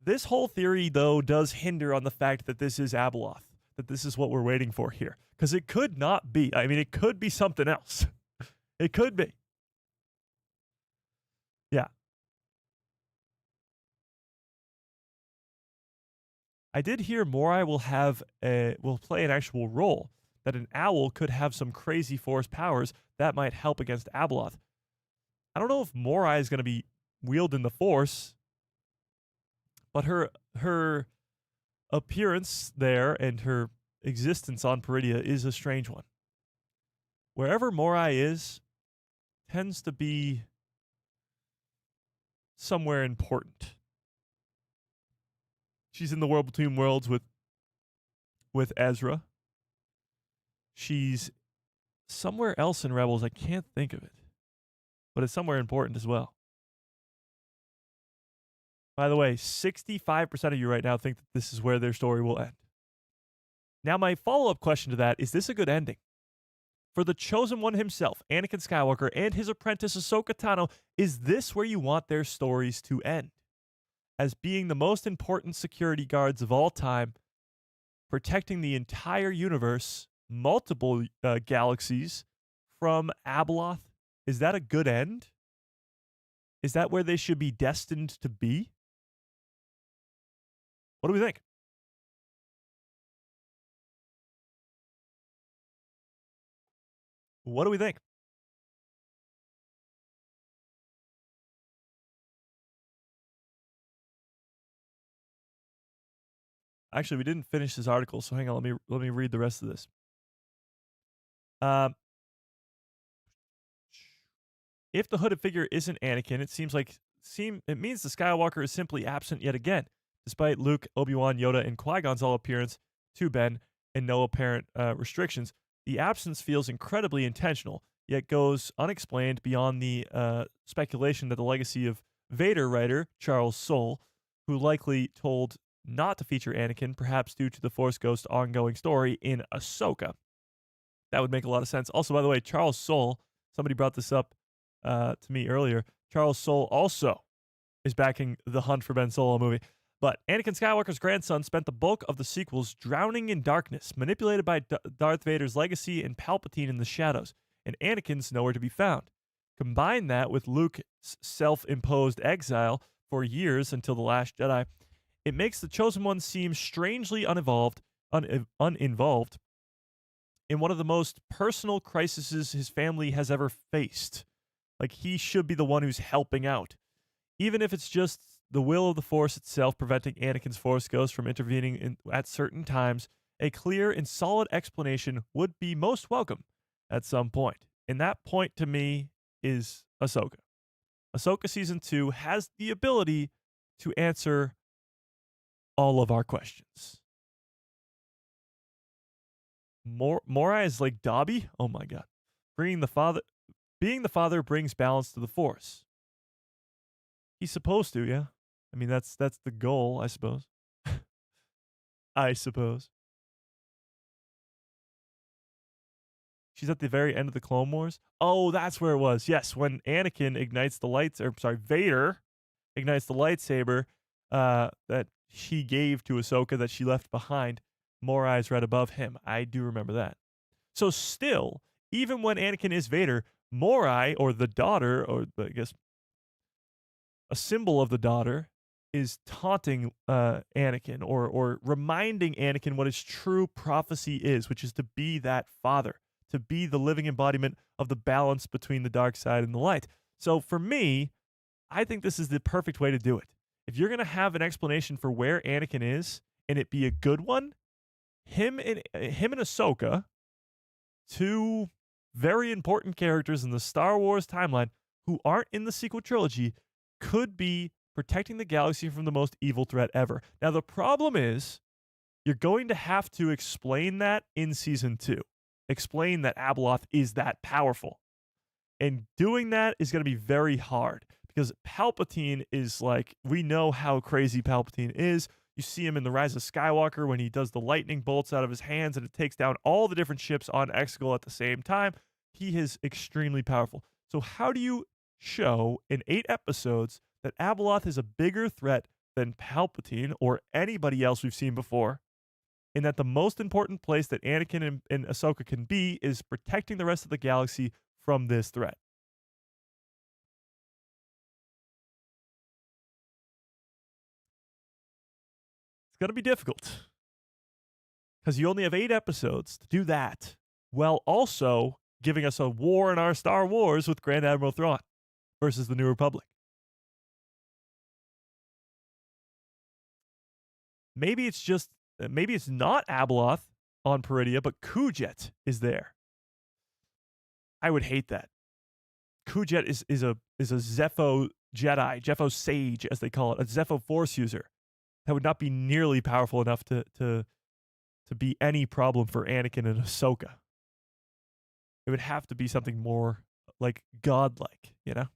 This whole theory, though, does hinder on the fact that this is Abeloth, that this is what we're waiting for here. Because it could not be. I mean, it could be something else. It could be. Yeah. I did hear Morai will play an actual role, that an owl could have some crazy Force powers that might help against Abeloth. I don't know if Morai is going to be wielding the Force, but her appearance there and her existence on Peridia is a strange one. Wherever Morai is, tends to be somewhere important. She's in the World Between Worlds with Ezra. She's somewhere else in Rebels. I can't think of it, but it's somewhere important as well. By the way, 65% of you right now think that this is where their story will end. Now, my follow-up question to that is this a good ending? For the Chosen One himself, Anakin Skywalker, and his apprentice Ahsoka Tano, is this where you want their stories to end? As being the most important security guards of all time, protecting the entire universe, multiple galaxies from Abeloth? Is that a good end? Is that where they should be destined to be? What do we think? What do we think? Actually, we didn't finish this article, so hang on. Let me read the rest of this. If the hooded figure isn't Anakin, it means the Skywalker is simply absent yet again, despite Luke, Obi-Wan, Yoda, and Qui-Gon's all appearance to Ben and no apparent restrictions. The absence feels incredibly intentional, yet goes unexplained beyond the speculation that the legacy of Vader writer Charles Soule, who likely told not to feature Anakin, perhaps due to the Force Ghost ongoing story in Ahsoka. That would make a lot of sense. Also, by the way, Charles Soule, somebody brought this up to me earlier. Charles Soule also is backing the Hunt for Ben Solo movie. But Anakin Skywalker's grandson spent the bulk of the sequels drowning in darkness, manipulated by Darth Vader's legacy and Palpatine in the shadows, and Anakin's nowhere to be found. Combine that with Luke's self-imposed exile for years until The Last Jedi, it makes the Chosen One seem strangely uninvolved in one of the most personal crises his family has ever faced. Like, he should be the one who's helping out. Even if it's just the will of the Force itself preventing Anakin's Force Ghost from intervening at certain times, a clear and solid explanation would be most welcome at some point. And that point, to me, is Ahsoka. Ahsoka Season 2 has the ability to answer all of our questions. Morai is like Dobby? Oh my god. Being the father brings balance to the Force. He's supposed to, yeah. I mean, that's the goal, I suppose. I suppose. She's at the very end of the Clone Wars. Oh, that's where it was. Yes, when Anakin ignites the Vader ignites the lightsaber that she gave to Ahsoka that she left behind. Morai's right above him. I do remember that. So still, even when Anakin is Vader, Morai, or the daughter, or I guess a symbol of the daughter, is taunting Anakin or reminding Anakin what his true prophecy is, which is to be that father, to be the living embodiment of the balance between the dark side and the light. So for me, I think this is the perfect way to do it. If you're going to have an explanation for where Anakin is and it be a good one, him and Ahsoka, two very important characters in the Star Wars timeline who aren't in the sequel trilogy, could be protecting the galaxy from the most evil threat ever. Now, the problem is you're going to have to explain that in season 2. Explain that Abeloth is that powerful. And doing that is going to be very hard because Palpatine is like, we know how crazy Palpatine is. You see him in The Rise of Skywalker when he does the lightning bolts out of his hands and it takes down all the different ships on Exegol at the same time. He is extremely powerful. So how do you show in 8 episodes that Abeloth is a bigger threat than Palpatine or anybody else we've seen before, and that the most important place that Anakin and Ahsoka can be is protecting the rest of the galaxy from this threat? It's going to be difficult because you only have 8 episodes to do that, while also giving us a war in our Star Wars with Grand Admiral Thrawn versus the New Republic. Maybe it's not Abeloth on Peridia, but Kujet is there. I would hate that. Kujet is a Zepho Jedi, Zepho Sage, as they call it, a Zepho Force user. That would not be nearly powerful enough to be any problem for Anakin and Ahsoka. It would have to be something more like godlike, you know?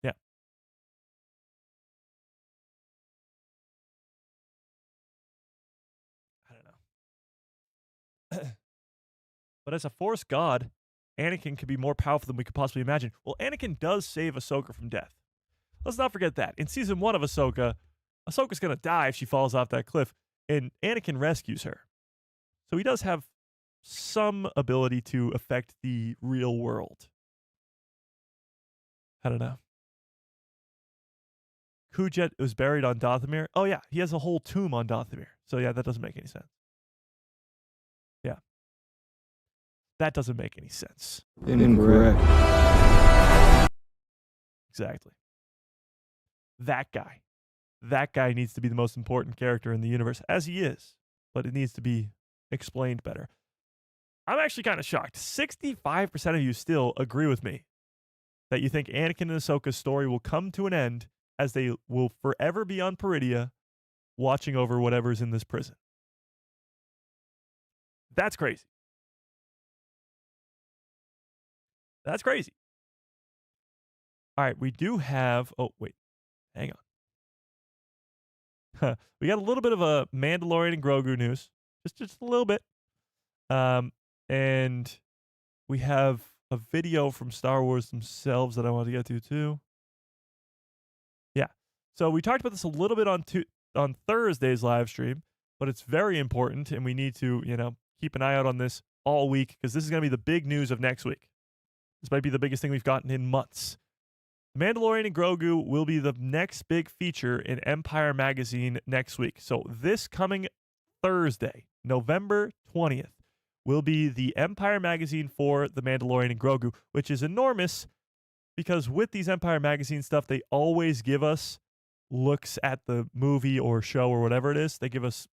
Yeah. I don't know. But as a Force god, Anakin could be more powerful than we could possibly imagine. Well, Anakin does save Ahsoka from death. Let's not forget that. In season 1 of Ahsoka, Ahsoka's going to die if she falls off that cliff, and Anakin rescues her. So he does have some ability to affect the real world. I don't know. Kujet was buried on Dathomir. Oh, yeah, he has a whole tomb on Dathomir. So, yeah, that doesn't make any sense. Yeah. That doesn't make any sense. Incorrect. Exactly. That guy. That guy needs to be the most important character in the universe, as he is. But it needs to be explained better. I'm actually kind of shocked. 65% of you still agree with me that you think Anakin and Ahsoka's story will come to an end as they will forever be on Peridia watching over whatever's in this prison. That's crazy. That's crazy. All right, we do have... Oh, wait. Hang on. We got a little bit of a Mandalorian and Grogu news. Just a little bit. And we have a video from Star Wars themselves that I want to get to too. Yeah. So we talked about this a little bit on Thursday's live stream, but it's very important and we need to, keep an eye out on this all week because this is going to be the big news of next week. This might be the biggest thing we've gotten in months. The Mandalorian and Grogu will be the next big feature in Empire Magazine next week. So this coming Thursday, November 20th, will be the Empire Magazine for The Mandalorian and Grogu, which is enormous because with these Empire Magazine stuff, they always give us looks at the movie or show or whatever it is. They give us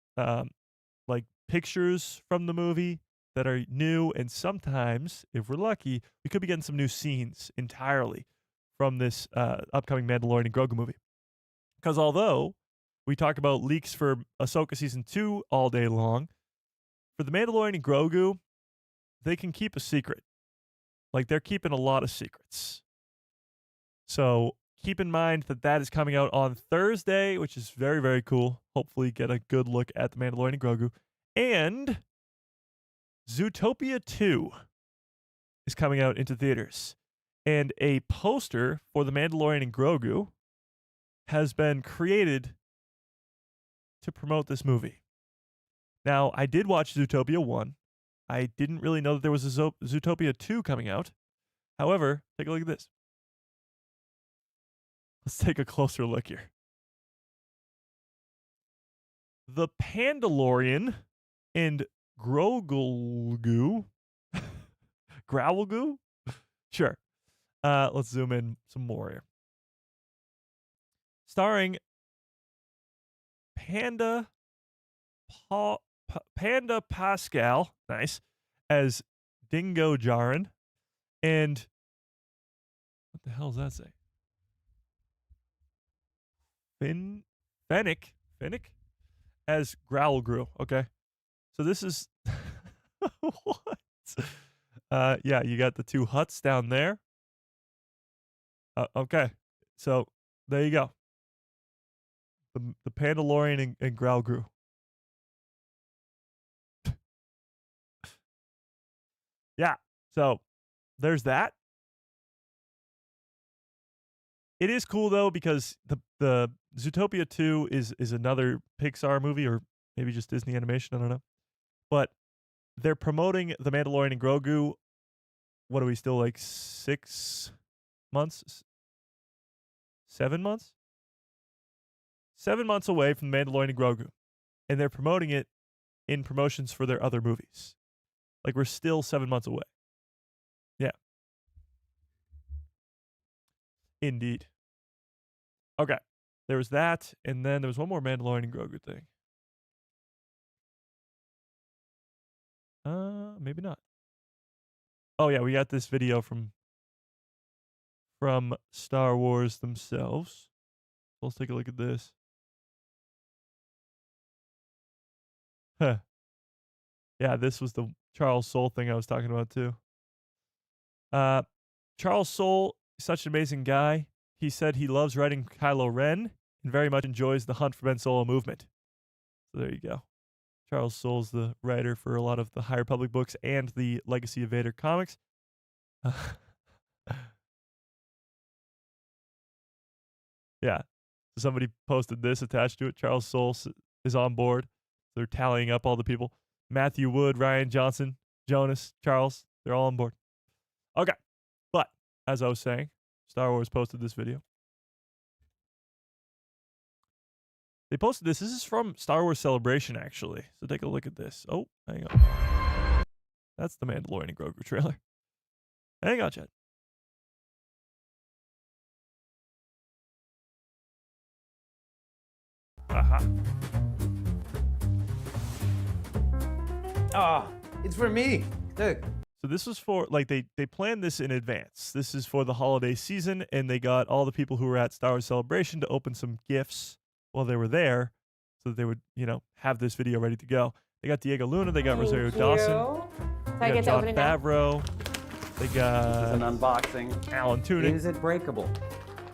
like pictures from the movie that are new, and sometimes, if we're lucky, we could be getting some new scenes entirely from this upcoming Mandalorian and Grogu movie. Because although we talk about leaks for Ahsoka Season 2 all day long, for the Mandalorian and Grogu, they can keep a secret. Like, they're keeping a lot of secrets. So keep in mind that that is coming out on Thursday, which is very, very cool. Hopefully get a good look at the Mandalorian and Grogu. And Zootopia 2 is coming out into theaters. And a poster for the Mandalorian and Grogu has been created to promote this movie. Now, I did watch Zootopia 1. I didn't really know that there was a Zootopia 2 coming out. However, take a look at this. Let's take a closer look here. The Pandalorian and Growlgoo. Growlgoo? Sure. Let's zoom in some more here. Starring Panda Pascal, nice, as Dingo Jaren, and what the hell does that say? Fennec as Growlgrew. Okay, so this is what? Yeah, you got the two huts down there. Okay, so there you go. The Pandalorian and Growlgrew. Yeah, so there's that. It is cool though because the Zootopia 2 is another Pixar movie or maybe just Disney animation, I don't know. But they're promoting The Mandalorian and Grogu. What are we still like 6 months? 7 months? 7 months away from The Mandalorian and Grogu. And they're promoting it in promotions for their other movies. Like we're still 7 months away. Yeah. Indeed. Okay. There was that, and then there was one more Mandalorian and Grogu thing. Maybe not. Oh yeah, we got this video from Star Wars themselves. Let's take a look at this. Huh. Yeah, this was the Charles Soule thing I was talking about too. Charles Soule, such an amazing guy. He said he loves writing Kylo Ren and very much enjoys the Hunt for Ben Solo movement. So there you go. Charles Soule's the writer for a lot of the High Republic books and the Legacy of Vader comics. Yeah. So somebody posted this attached to it. Charles Soule is on board. They're tallying up all the people. Matthew Wood, Ryan Johnson, Jonas, Charles. They're all on board. Okay. But, as I was saying, Star Wars posted this video. They posted this. This is from Star Wars Celebration, actually. So take a look at this. Oh, hang on. That's the Mandalorian and Grogu trailer. Hang on, Chad. Ah, it's for me. Look. So this was for, like, they planned this in advance. This is for the holiday season, and they got all the people who were at Star Wars Celebration to open some gifts while they were there so that they would, have this video ready to go. They got Diego Luna, they got Rosario Dawson, So they I got get to Jon open it now? Favreau, they It's got an unboxing. Alan Tudyk. Is it breakable?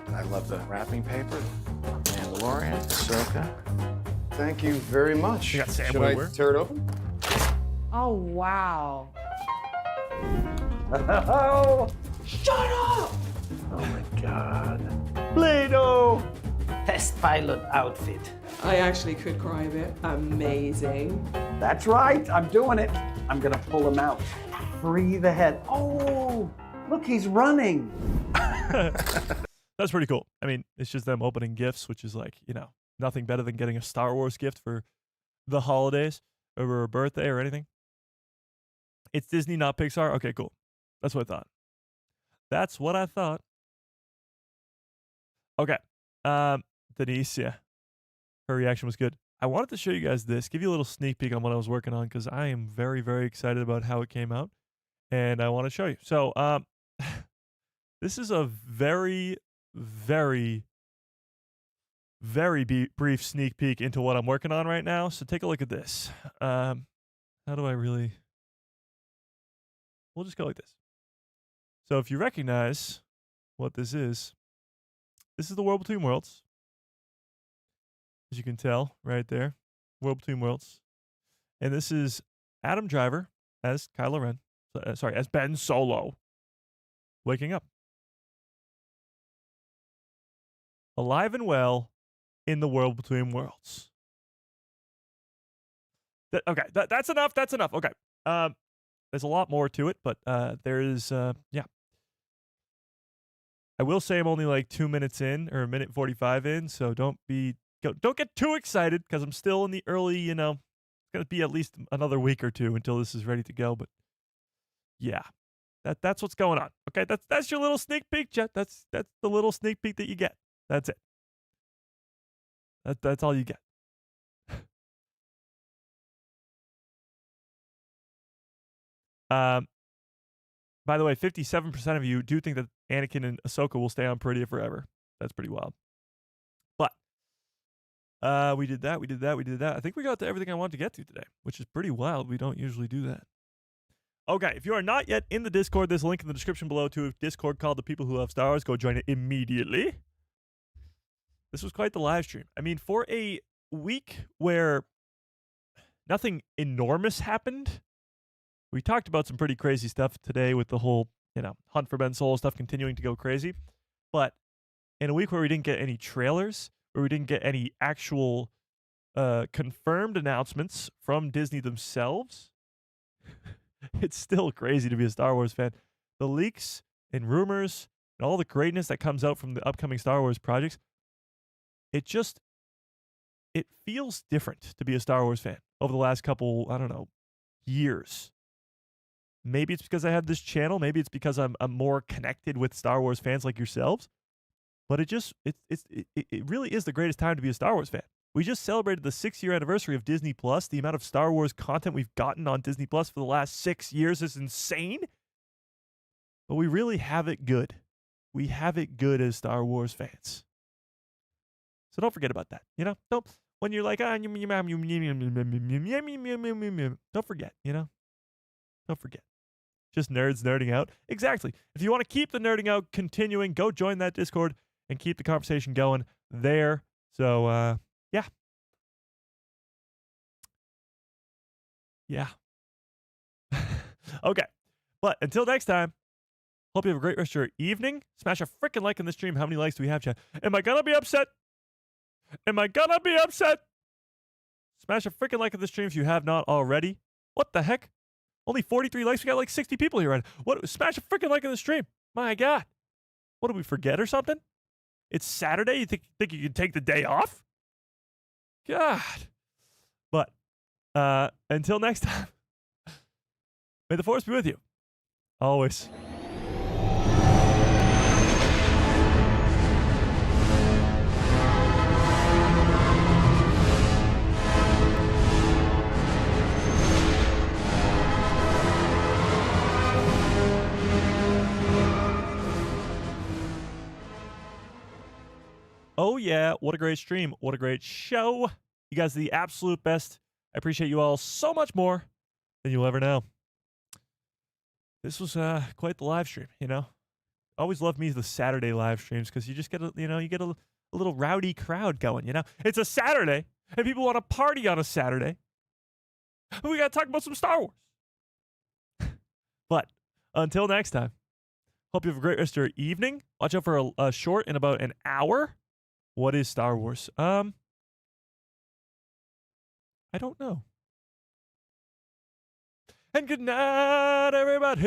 I love the wrapping paper. Mandalorian, Ahsoka. Thank you very much. You got Sam Should I Witwer. tear it open? Oh, wow. Oh, shut up! Oh my God. Play-Doh! Test pilot outfit. I actually could cry a bit. Amazing. That's right, I'm doing it. I'm gonna pull him out. Free the head. Oh, look, he's running. That's pretty cool. I mean, it's just them opening gifts, which is like, nothing better than getting a Star Wars gift for the holidays or a birthday or anything. It's Disney, not Pixar. Okay, cool. That's what I thought. That's what I thought. Okay. Denise, yeah. Her reaction was good. I wanted to show you guys this, give you a little sneak peek on what I was working on because I am very, very excited about how it came out. And I want to show you. So, this is a very, very, very brief sneak peek into what I'm working on right now. So take a look at this. How do I really... We'll just go like this. So if you recognize what this is the World Between Worlds. As you can tell right there, World Between Worlds. And this is Adam Driver as Kylo Ren. As Ben Solo. Waking up. Alive and well in the World Between Worlds. Okay, that's enough. That's enough. Okay. There's a lot more to it, but there is, yeah. I will say I'm only like 2 minutes in, or a minute 45 in, so don't get too excited because I'm still in the early, it's gonna be at least another week or two until this is ready to go. But yeah, that's what's going on. Okay, that's your little sneak peek, Jet. That's the little sneak peek that you get. That's it. That's all you get. By the way, 57% of you do think that Anakin and Ahsoka will stay on Peridia forever. That's pretty wild. But we did that. I think we got to everything I wanted to get to today, which is pretty wild. We don't usually do that. Okay, if you are not yet in the Discord, there's a link in the description below to a Discord called The People Who Love Star Wars. Go join it immediately. This was quite the live stream. I mean, for a week where nothing enormous happened, we talked about some pretty crazy stuff today with the whole, Hunt for Ben Solo stuff continuing to go crazy. But in a week where we didn't get any trailers, where we didn't get any actual confirmed announcements from Disney themselves, it's still crazy to be a Star Wars fan. The leaks and rumors and all the greatness that comes out from the upcoming Star Wars projects, it feels different to be a Star Wars fan over the last couple, years. Maybe it's because I have this channel. Maybe it's because I'm more connected with Star Wars fans like yourselves. But it really is the greatest time to be a Star Wars fan. We just celebrated the 6-year anniversary of Disney Plus. The amount of Star Wars content we've gotten on Disney Plus for the last 6 years is insane. But we really have it good. We have it good as Star Wars fans. So don't forget about that. Don't, when you're like, don't forget, Don't forget. Just nerds nerding out. Exactly. If you want to keep the nerding out continuing, go join that Discord and keep the conversation going there. So, yeah. Yeah. Okay. But until next time, hope you have a great rest of your evening. Smash a freaking like in the stream. How many likes do we have, chat? Am I gonna be upset? Smash a freaking like in the stream if you have not already. What the heck? Only 43 likes. We got like 60 people here right now. What? Smash a freaking like in the stream. My God. What, did we forget or something? It's Saturday? You think you can take the day off? God. But until next time, may the Force be with you. Always. Oh, yeah. What a great stream. What a great show. You guys are the absolute best. I appreciate you all so much more than you'll ever know. This was quite the live stream, Always love me the Saturday live streams because you just get a little rowdy crowd going, It's a Saturday and people want to party on a Saturday. We got to talk about some Star Wars. But until next time, hope you have a great rest of your evening. Watch out for a short in about an hour. What is Star Wars? I don't know. And good night, everybody.